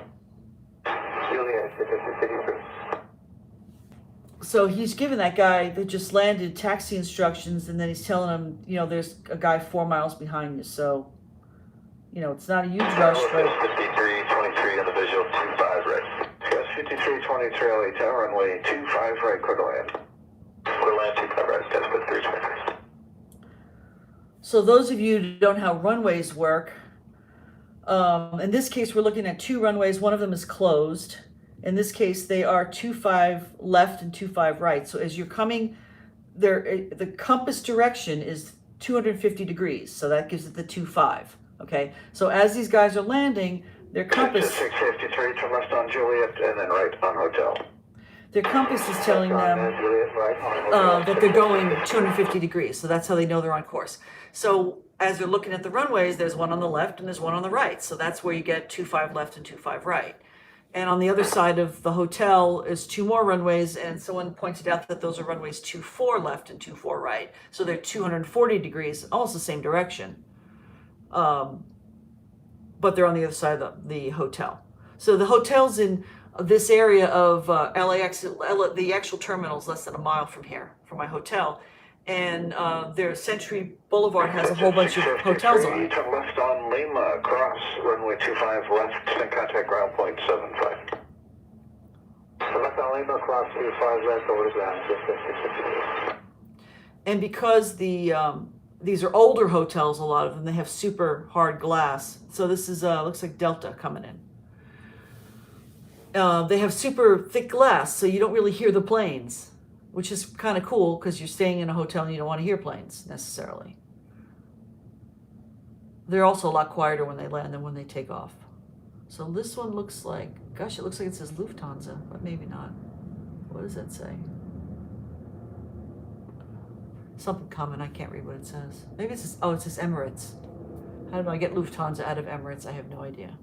Juliet, 653. So he's giving that guy that just landed taxi instructions, and then he's telling him, there's a guy 4 miles behind you. So, it's not a huge rush, but 5323 on the visual 25 right. Yes, 5323 LA Tower, runway 25 right, clear to land. Clear to land 25 right, test with 323. So those of you who don't know how runways work, in this case we're looking at 2 runways. One of them is closed. In this case, they are 25 left and 25 right. So as you're coming there, the compass direction is 250 degrees. So that gives it the 25. Okay. So as these guys are landing, their compass 653 to left on Juliet and then right on Hotel. Their compass is telling them that they're going 250 degrees. So that's how they know they're on course. So as they're looking at the runways, there's one on the left and there's one on the right. So that's where you get 25 left and 25 right. And on the other side of the hotel is 2 more runways, and someone pointed out that those are runways 24 left and 24 right. So they're 240 degrees, almost the same direction. But they're on the other side of the hotel. So the hotel's in this area of LAX, the actual terminal is less than a mile from here, from my hotel. And their Century Boulevard has a whole bunch of hotels on it. Turn left on Lima, cross runway 25 left, and contact ground point 75. So left on Lima, cross 25 left, over to ground. And because these are older hotels, a lot of them, they have super hard glass. So this is, looks like Delta coming in. They have super thick glass, so you don't really hear the planes, which is kind of cool because you're staying in a hotel and you don't want to hear planes necessarily. They're also a lot quieter when they land than when they take off. So this one looks like, gosh, it looks like it says Lufthansa, but maybe not. What does that say? Something common, I can't read what it says. Maybe it says, oh, it says Emirates. How do I get Lufthansa out of Emirates? I have no idea.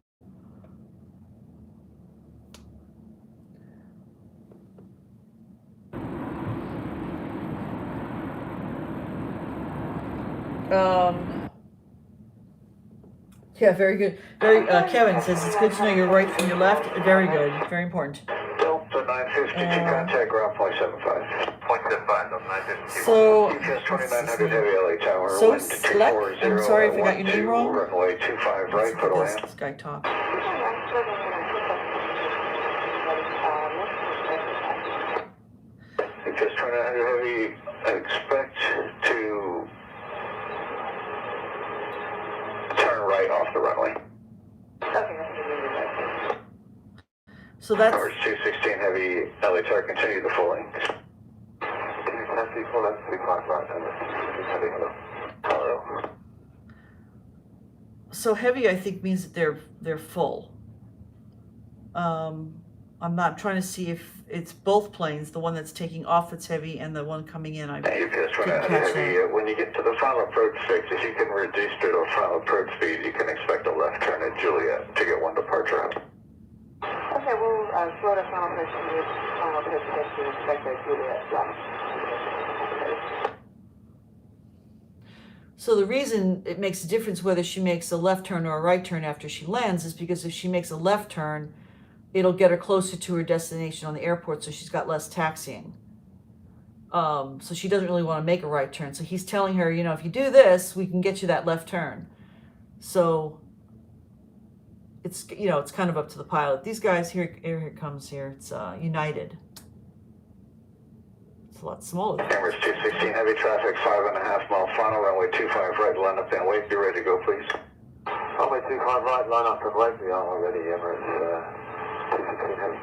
Yeah, very good. Kevin says it's good to know your right from your left. Very good. Very important. Delta 952, contact ground point 75. Point 75, Delta 952. So, UPS 2900 heavy LA tower. so wind select, I'm sorry if I got your name wrong. Runway 25 right for the land. This guy talk. UPS 2900 heavy, expect to turn right off the runway. So that's, Towards 216 heavy, LA tower, continue the full length. so heavy I think means that they're full. I'm not trying to see if it's both planes, the one that's taking off that's heavy and the one coming in. I UPS didn't 2900 catch heavy, that. when you get to the final approach fix, if you can reduce to the final approach speed, you can expect a left turn at Juliet to get one departure out. Okay, we'll slow the final pitch to expect a Juliet left. So the reason it makes a difference whether she makes a left turn or a right turn after she lands is because if she makes a left turn, it'll get her closer to her destination on the airport, so she's got less taxiing. So she doesn't really want to make a right turn. So he's telling her, you know, if you do this, we can get you that left turn. So it's, you know, it's kind of up to the pilot. These guys here it comes here. It's United. It's a lot smaller. Emirates 216 heavy traffic, 5.5 mile final, runway 25 right, line up and wait. Be ready to go, please. Runway 25 right, line up and wait. We are already Emirates 216 heavy.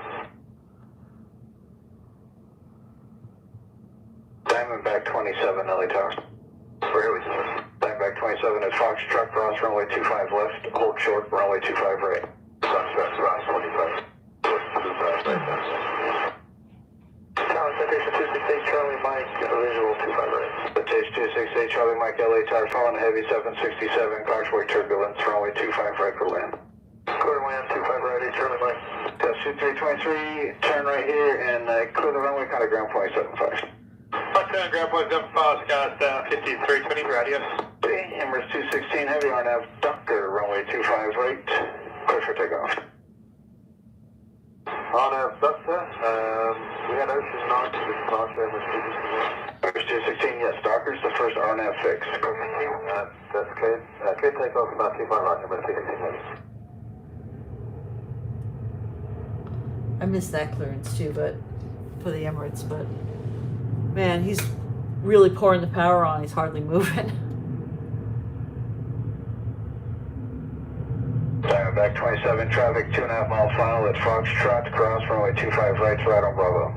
Diamondback 27, LA Tower. Where are we? Diamondback 27 at Foxtrot, cross runway 25 left, hold short, runway 25 right. Foxtrot, cross 25. Tower, Citation 268, Charlie Mike, visual 25 right. Citation 268, Charlie Mike, LA Tower, falling heavy 767, causeway turbulence, runway 25 right for land. Quarter wind, 25 right, Charlie Mike. Test 2323, turn right here and clear the runway, kind of ground point 75. Touchdown, ground point 75, Scott, 5320, radio. Emirates 216 heavy, RNAV Dunker, runway 25 right, clear for takeoff. RNAV Dunker, we had Ocean 9 to this class, Emirates 216, yes, Docker's the first RNAV fix. That's good. Good takeoff about 25 right, Emirates 216 heavy. I missed that clearance too, but for the Emirates, but man, he's really pouring the power on. He's hardly moving. Diamondback 27, traffic 2.5 mile final at Foxtrot, cross runway 25 right, right on Bravo.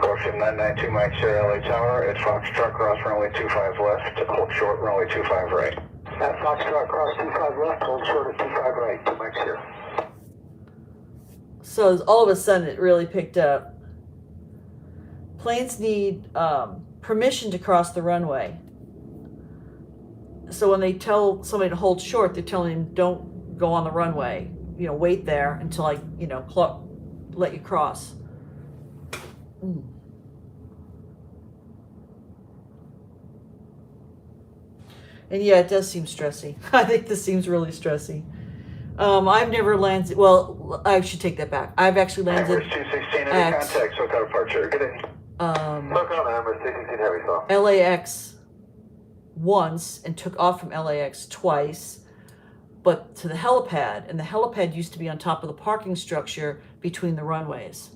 Corruption 992 Mike Sierra LA Tower at Foxtrot, cross runway 25 left, hold short, runway 25 right. At Foxtrot, cross 25 left, hold short at 25 right, to Mike Sierra. So all of a sudden it really picked up. Planes need permission to cross the runway. So when they tell somebody to hold short, they're telling them don't go on the runway. You know, wait there until I, you know, let you cross. And yeah, it does seem stressy. I think this seems really stressy. I've never landed, well, I should take that back. I've actually landed Emirates 216 heavy at contact, SoCal departure. Good day. SoCal, Emirates 216 heavy call. LAX once and took off from LAX twice, but to the helipad, and the helipad used to be on top of the parking structure between the runways.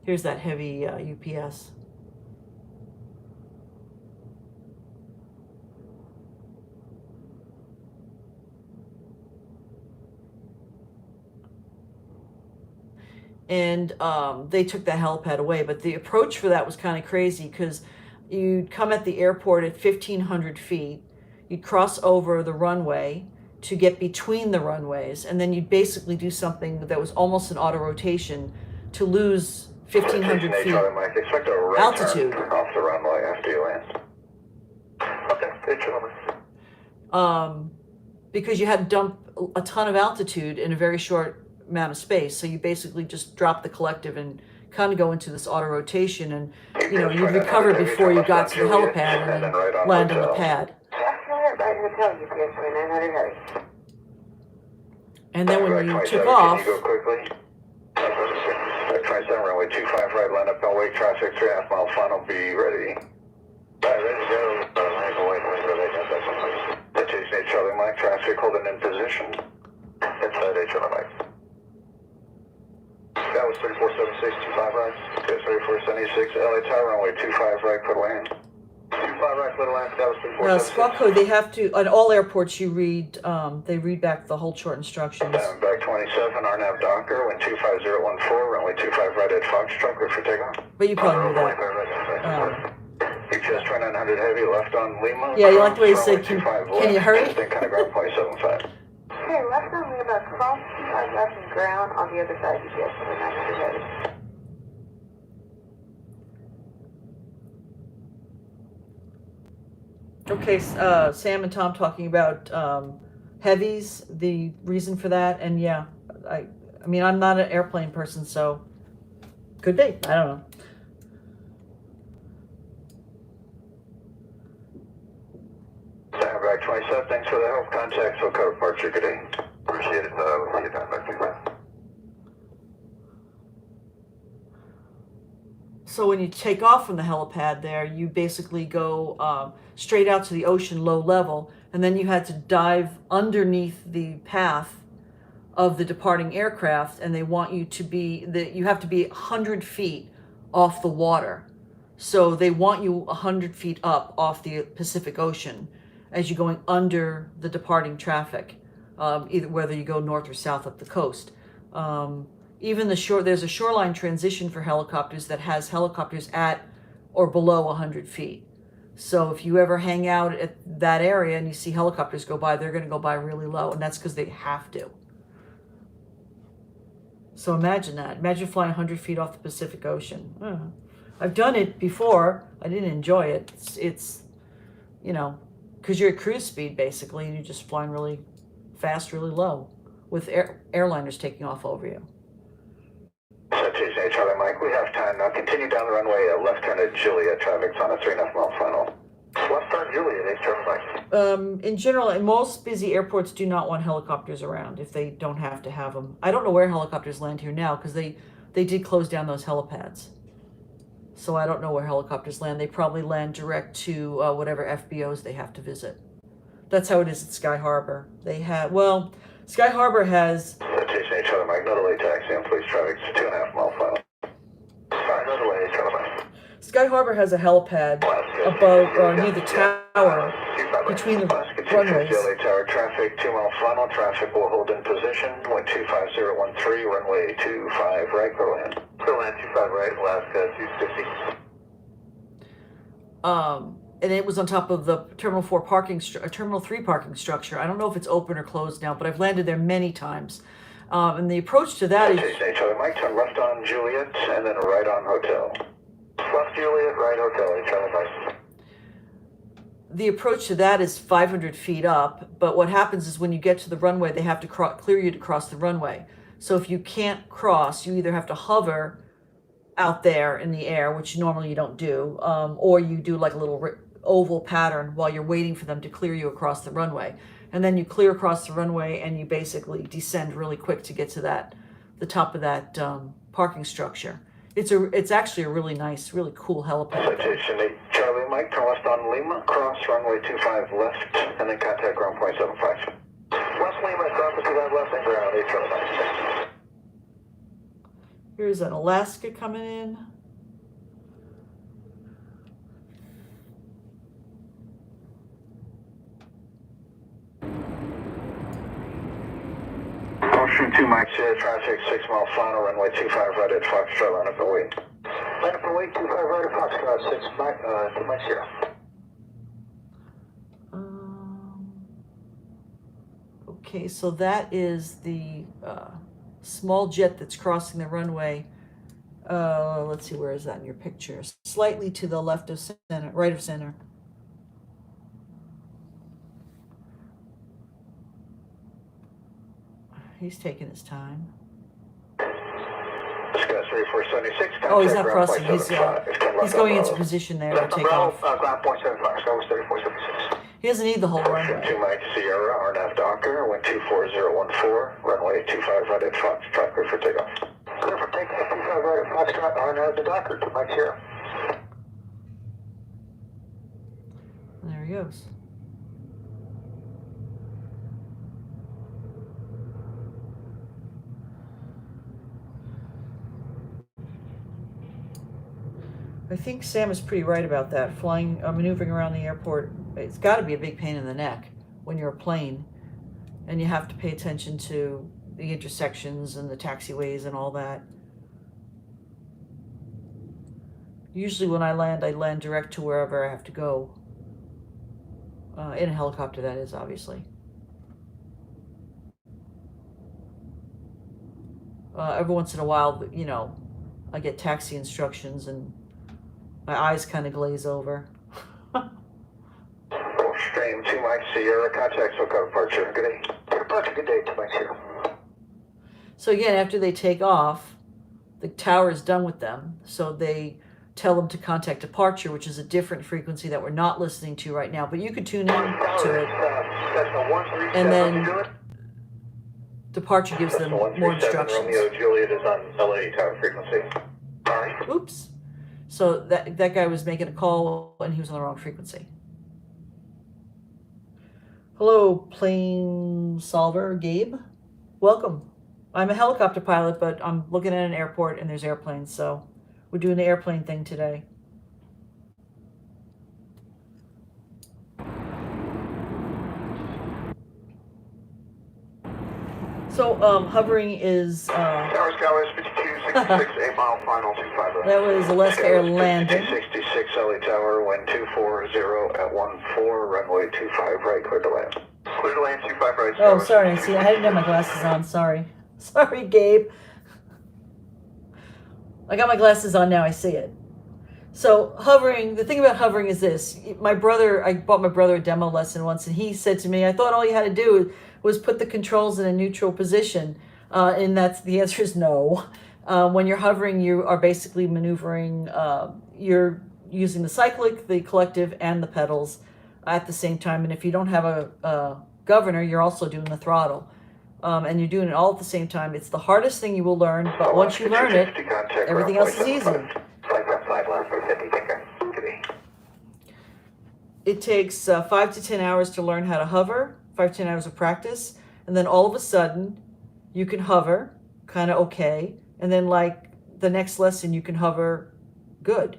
Here's that heavy UPS. And they took that helipad away, but the approach for that was kind of crazy because you'd come at the airport at 1,500 feet, you'd cross over the runway to get between the runways, and then you'd basically do something that was almost an auto rotation to lose 1,500 feet altitude. Off the runway after you land. Okay, because you had to dump a ton of altitude in a very short amount of space, so you basically just drop the collective and kind of go into this auto rotation, and you know, you'd recover before you got to the helipad and then land on the pad. And then when you took off, can you go quickly? 27 runway 25 right, line up, no wake traffic, 3.5 mile final, be ready. Ready to go. ATC and Qatari Mike, traffic holding in position. Inside H.L. Mike. That was 3476, 25 right. Okay, 3476, LA Tower, runway 25 right, clear to land. 25 right, clear to land, that was 3476. spot code, they have to, at all airports you read, they read back the hold short instructions. Back 27, RNAV Docker, wind 25014, runway 25 right at Foxtrot, clear for takeoff. But you probably knew that. HS 2900 heavy, left on Lima. Yeah, you like the way you said, can you hurry? Kind of ground point 75. Okay, left on Lima, cross 25 left and ground on the other side, GPS 2900 heavy. Okay, Sam and Tom talking about heavies, the reason for that, and yeah, I mean, I'm not an airplane person, so could be, I don't know. Back 27, thanks for the help. Contact SoCal departure, good day. Appreciate it. We'll see you down back 25. So when you take off from the helipad there, you basically go straight out to the ocean low level, and then you had to dive underneath the path of the departing aircraft, and they want you to be, you have to be 100 feet off the water. So they want you 100 feet up off the Pacific Ocean as you're going under the departing traffic, either whether you go north or south up the coast. Even there's a shoreline transition for helicopters that has helicopters at or below 100 feet. So if you ever hang out at that area and you see helicopters go by, they're going to go by really low, and that's because they have to. So imagine that. Imagine flying 100 feet off the Pacific Ocean. I've done it before. I didn't enjoy it. It's you know, because you're at cruise speed basically, and you're just flying really fast, really low, with airliners taking off over you. ATC Charlie Mike, we have time now. Continue down the runway, left turn at Juliet, traffic's on a 3.5 mile final. Left turn Juliet, Charlie Mike. In general, in most busy airports do not want helicopters around if they don't have to have them. I don't know where helicopters land here now because they did close down those helipads. So I don't know where helicopters land. They probably land direct to whatever FBOs they have to visit. That's how it is at Sky Harbor. They have, well, Sky Harbor has... ATC Charlie Mike, no delay taxi and police traffic's 2.5 mile final. Sorry, no delay, Charlie Mike. Sky Harbor has a helipad above or near the tower between the runways. LA Tower traffic, 2 mile final. Traffic will hold in position. Wind 25013, runway 25 right, go ahead. Go land 25 right, Alaska 250. And it was on top of the Terminal 4 parking, Terminal 3 parking structure. I don't know if it's open or closed now, but I've landed there many times. And the approach to that is... ATC, Charlie Mike, turn left on Juliet, and then right on Hotel. Left Juliet, right Hotel, Charlie Mike. The approach to that is 500 feet up, but what happens is when you get to the runway, they have to clear you to cross the runway. So if you can't cross, you either have to hover out there in the air, which normally you don't do, or you do like a little oval pattern while you're waiting for them to clear you across the runway. And then you clear across the runway and you basically descend really quick to get to the top of that parking structure. It's actually a really nice, really cool helipad. Citation 8, Charlie Mike, turn left on Lima, cross runway 25 left, and then contact ground point 75. West Lima, cross 25 left, and ground 8, Charlie Mike. Here's an Alaska coming in. Ocean 2 Mike, traffic 6 mile final, runway 25 right at Foxtrot, line up and wait. Line up and wait, 25 right at Foxtrot, 6 Mike, 2 Mike 0. Okay, so that is the small jet that's crossing the runway. Let's see, where is that in your picture? Slightly to the left of center, right of center. He's taking his time. Discuss 3476. Oh, he's not crossing. He's going into position there to take off. Ground point 75, Sky 3476. He doesn't need the whole runway. 2 Mike Sierra, RNAV Docker, wind 24014, runway 25 right at Foxtrot, clear for takeoff. Clear for takeoff, 25 right at Foxtrot, RNAV to Docker, 2 Mike Sierra. And there he goes. I think Sam is pretty right about that. Flying, maneuvering around the airport, it's got to be a big pain in the neck when you're a plane, and you have to pay attention to the intersections and the taxiways and all that. Usually when I land direct to wherever I have to go. In a helicopter, that is, obviously. Every once in a while, you know, I get taxi instructions and my eyes kind of glaze over. Stream 2 Mike Sierra, contact SoCal departure. Good day. Departure, good day, 2 Mike Sierra. So again, after they take off, the tower is done with them. So they tell them to contact departure, which is a different frequency that we're not listening to right now. But you could tune in to it. And then departure gives them more instructions. Romeo Juliet is on LA tower frequency. Sorry. Oops. So that guy was making a call and he was on the wrong frequency. Hello, plane solver, Gabe. Welcome. I'm a helicopter pilot, but I'm looking at an airport and there's airplanes, so we're doing the airplane thing today. So hovering is Tower Skyway 5266, 8 mile final 25 right. that was Alaska Air landing. 66 LA Tower, wind 240 at 14, runway 25 right, clear to land. Clear to land 25 right. Oh, sorry. See, I didn't have my glasses on. Sorry. Sorry, Gabe. I got my glasses on now. I see it. So hovering, the thing about hovering is this. I bought my brother a demo lesson once, and he said to me, I thought all you had to do was put the controls in a neutral position. And the answer is no. When you're hovering, you are basically maneuvering, you're using the cyclic, the collective, and the pedals at the same time. And if you don't have a governor, you're also doing the throttle. And you're doing it all at the same time. It's the hardest thing you will learn, but once you learn it, everything else is easy. It takes 5 to 10 hours to learn how to hover, 5 to 10 hours of practice, and then all of a sudden, you can hover, kind of okay, and then like the next lesson, you can hover good.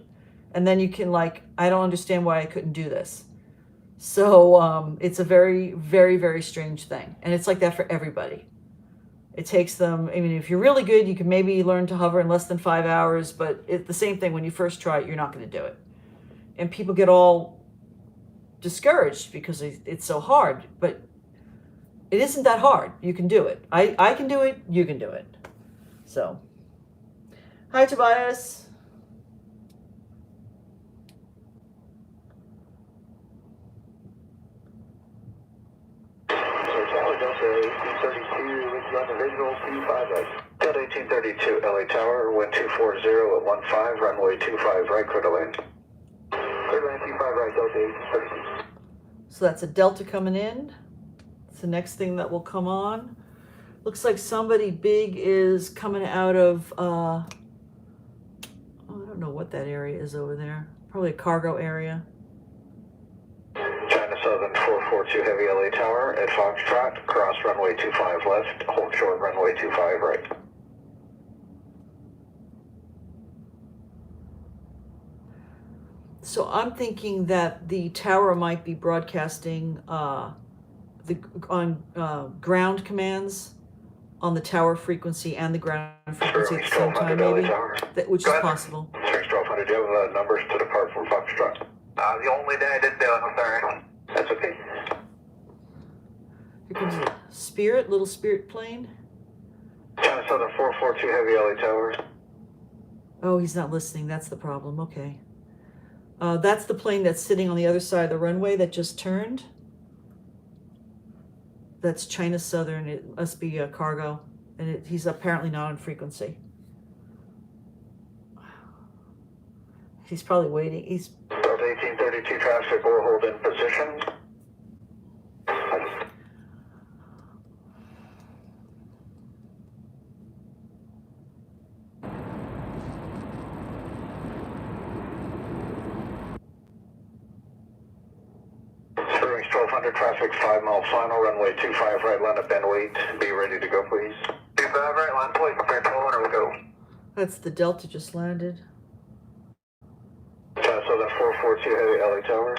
And then you can like, I don't understand why I couldn't do this. So it's a very, very, very strange thing. And it's like that for everybody. It takes them, I mean, if you're really good, you can maybe learn to hover in less than 5 hours, but it's the same thing when you first try it, you're not going to do it. And people get all discouraged because it's so hard. But It isn't that hard. You can do it. I can do it. You can do it. So, hi, Tobias. Delta 1832, LA Tower, wind 240 at 15, runway 25 right, clear to land. Clear land 25 right, Delta 1832. So that's a Delta coming in. It's the next thing that will come on. Looks like somebody big is coming out of, I don't know what that area is over there. Probably a cargo area. China Southern 442 Heavy LA Tower at Foxtrot, cross runway 25 left, hold short runway 25 right. So I'm thinking that the tower might be broadcasting ground commands on the tower frequency and the ground frequency at the same time, maybe, which is possible. Springs 1200, do you have numbers to depart from Foxtrot? The only day I did do it, I'm sorry. That's okay. Here comes a Spirit, little Spirit plane. China Southern 442 Heavy LA Tower. Oh, he's not listening. That's the problem. Okay. That's the plane that's sitting on the other side of the runway that just turned. That's China Southern. It must be a cargo. And he's apparently not on frequency. He's probably waiting. He's Delta 1832 traffic, or hold in position. Springs 1200 traffic, 5 mile final, runway 25 right, line up and wait. Be ready to go, please. 25 right, line please, prepare 1200, we go. That's the Delta just landed. China Southern 442 Heavy LA Tower.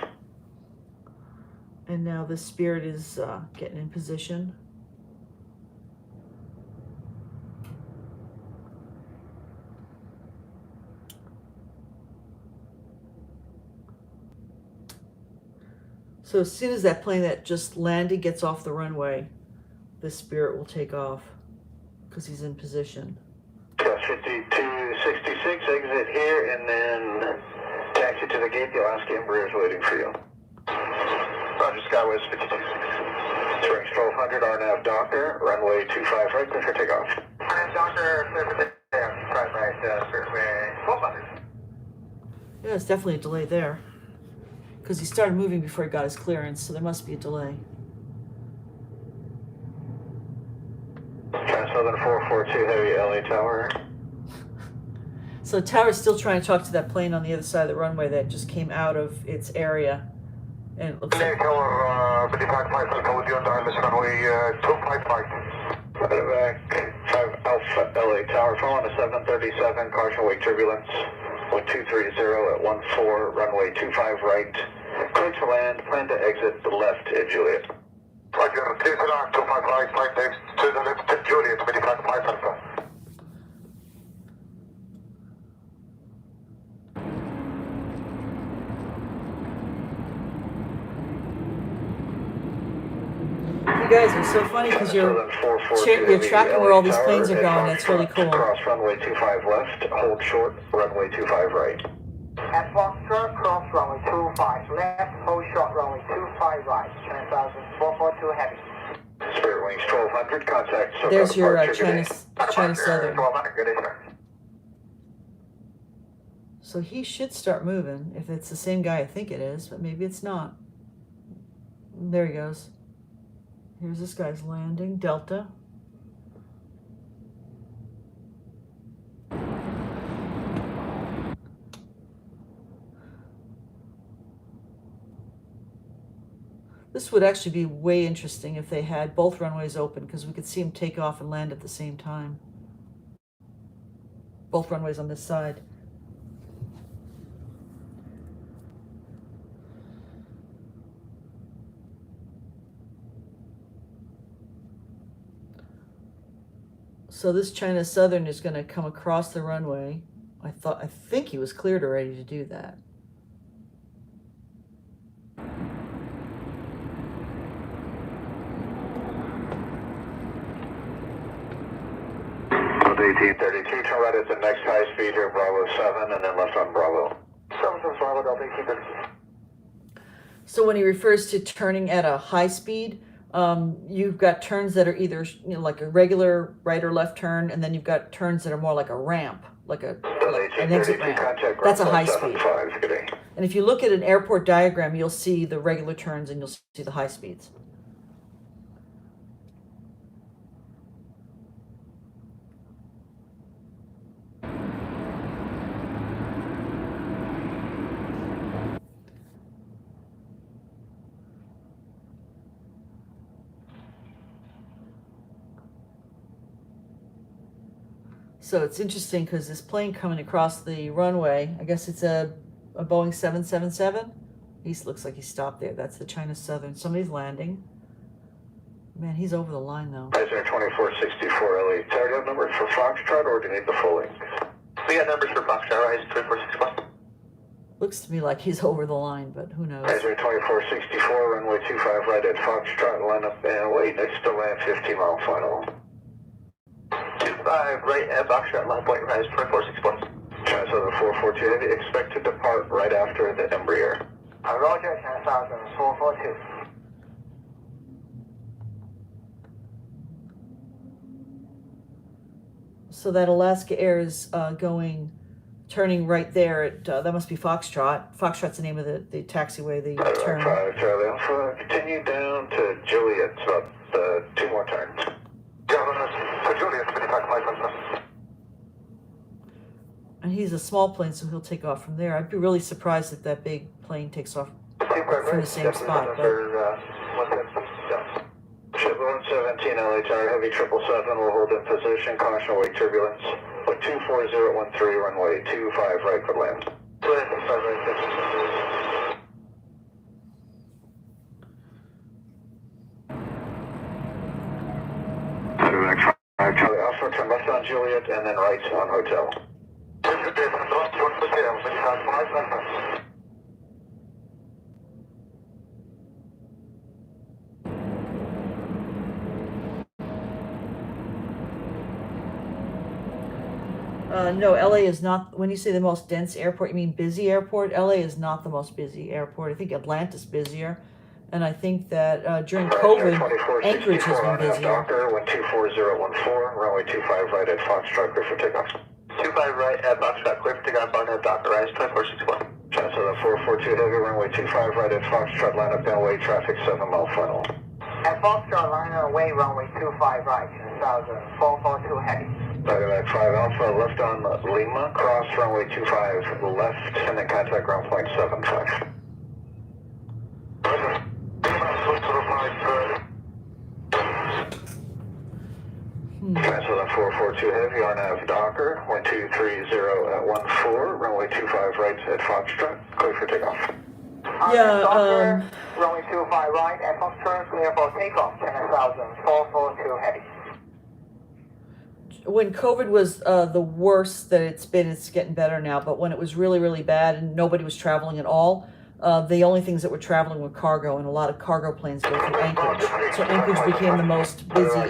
And now the Spirit is getting in position. So as soon as that plane that just landed gets off the runway, the Spirit will take off because he's in position. 5266, exit here, and then taxi to the gate. The Alaska Embraer is waiting for you. Roger, Skywest 526. Springs 1200, RNAV Docker, runway 25 right, clear for takeoff. RNAV Docker, clear for takeoff. Right, runway 1200. Yeah, there's definitely a delay there because he started moving before he got his clearance, so there must be a delay. China Southern 442 Heavy LA Tower. So the tower's still trying to talk to that plane on the other side of the runway that just came out of its area. And it looks like... Tower, 55 with you on the wireless runway 255. Back 5 Alpha LA Tower, following a 737, caution wake turbulence. Wind 230 at 14, runway 25 right. Clear to land, plan to exit the left at Juliet. Roger, clear to land, 25 right, plan to exit to the left at Juliet, 25 Alpha. You guys are so funny because you're tracking where all these planes are going. That's really cool. Cross runway 25 left, hold short, runway 25 right. At Foxtrot, cross runway 25 left, hold short runway 25 right, 10,442 heavy. Spirit Wings 1200, contact. There's your China Southern. 1200, good day, sir. So he should start moving if it's the same guy I think it is, but maybe it's not. There he goes. Here's this guy's landing, Delta. This would actually be way interesting if they had both runways open because we could see him take off and land at the same time. Both runways on this side. So this China Southern is going to come across the runway. I think he was cleared already to do that. 32, turn right at the next high speed here, Bravo 7, and then left on Bravo. 7 Bravo Delta 1832. So when he refers to turning at a high speed, you've got turns that are either like a regular right or left turn, and then you've got turns that are more like a ramp, like an exit ramp. That's a high speed. And if you look at an airport diagram, you'll see the regular turns and you'll see the high speeds. So it's interesting because this plane coming across the runway, I guess it's a Boeing 777. He looks like he stopped there. That's the China Southern. Somebody's landing. Man, he's over the line though. Iceair 2464 LA. Sorry, do you have numbers for Foxtrot or do you need the full link? We got numbers for Foxtrot, right? 2461. Looks to me like he's over the line, but who knows? Iceair 2464, runway 25 right at Foxtrot, line up and wait next to land 15 mile final. 25 right at Foxtrot, line point rise 2461. China Southern 442 heavy, expect to depart right after the Embraer. Roger, China Southern 442. So that Alaska Air is turning right there at, that must be Foxtrot. Foxtrot's the name of the taxiway, the turn. 5 Charlie Alpha, continue down to Juliet, it's about 2 more turns. To Juliet, 55 miles. And he's a small plane, so he'll take off from there. I'd be really surprised if that big plane takes off from the same spot. But Ship 117 LA Tower, heavy 777 will hold in position, caution await turbulence. With 24013, runway 25 right for land. Charlie Alpha, turn left on Juliet and then right on Hotel. No, LA is not, when you say the most dense airport, you mean busy airport? LA is not the most busy airport. I think Atlanta's busier. And I think that during COVID, Anchorage has been busier. Docker, 124.014, runway 25 right at Foxtrot, clear for takeoff. 25 right at Foxtrot, clear for takeoff on Docker rise 2461. China Southern 442 heavy, runway 25 right at Foxtrot, line up and wait, traffic 7 mile final. At Foxtrot, line away, runway 25 right, China Southern 442 heavy. Diamond 5 Alpha, left on Lima, cross runway 25 left, and then contact ground point 75. China Southern 442 heavy, RNAV Docker, 1230 at 14, runway 25 right at Foxtrot, clear for takeoff. Yeah, runway 25 right at Foxtrot, clear for takeoff, China Southern 442 heavy. when COVID was the worst that it's been, it's getting better now, but when it was really, really bad and nobody was traveling at all, the only things that were traveling were cargo, and a lot of cargo planes go through Anchorage. So Anchorage became the most busy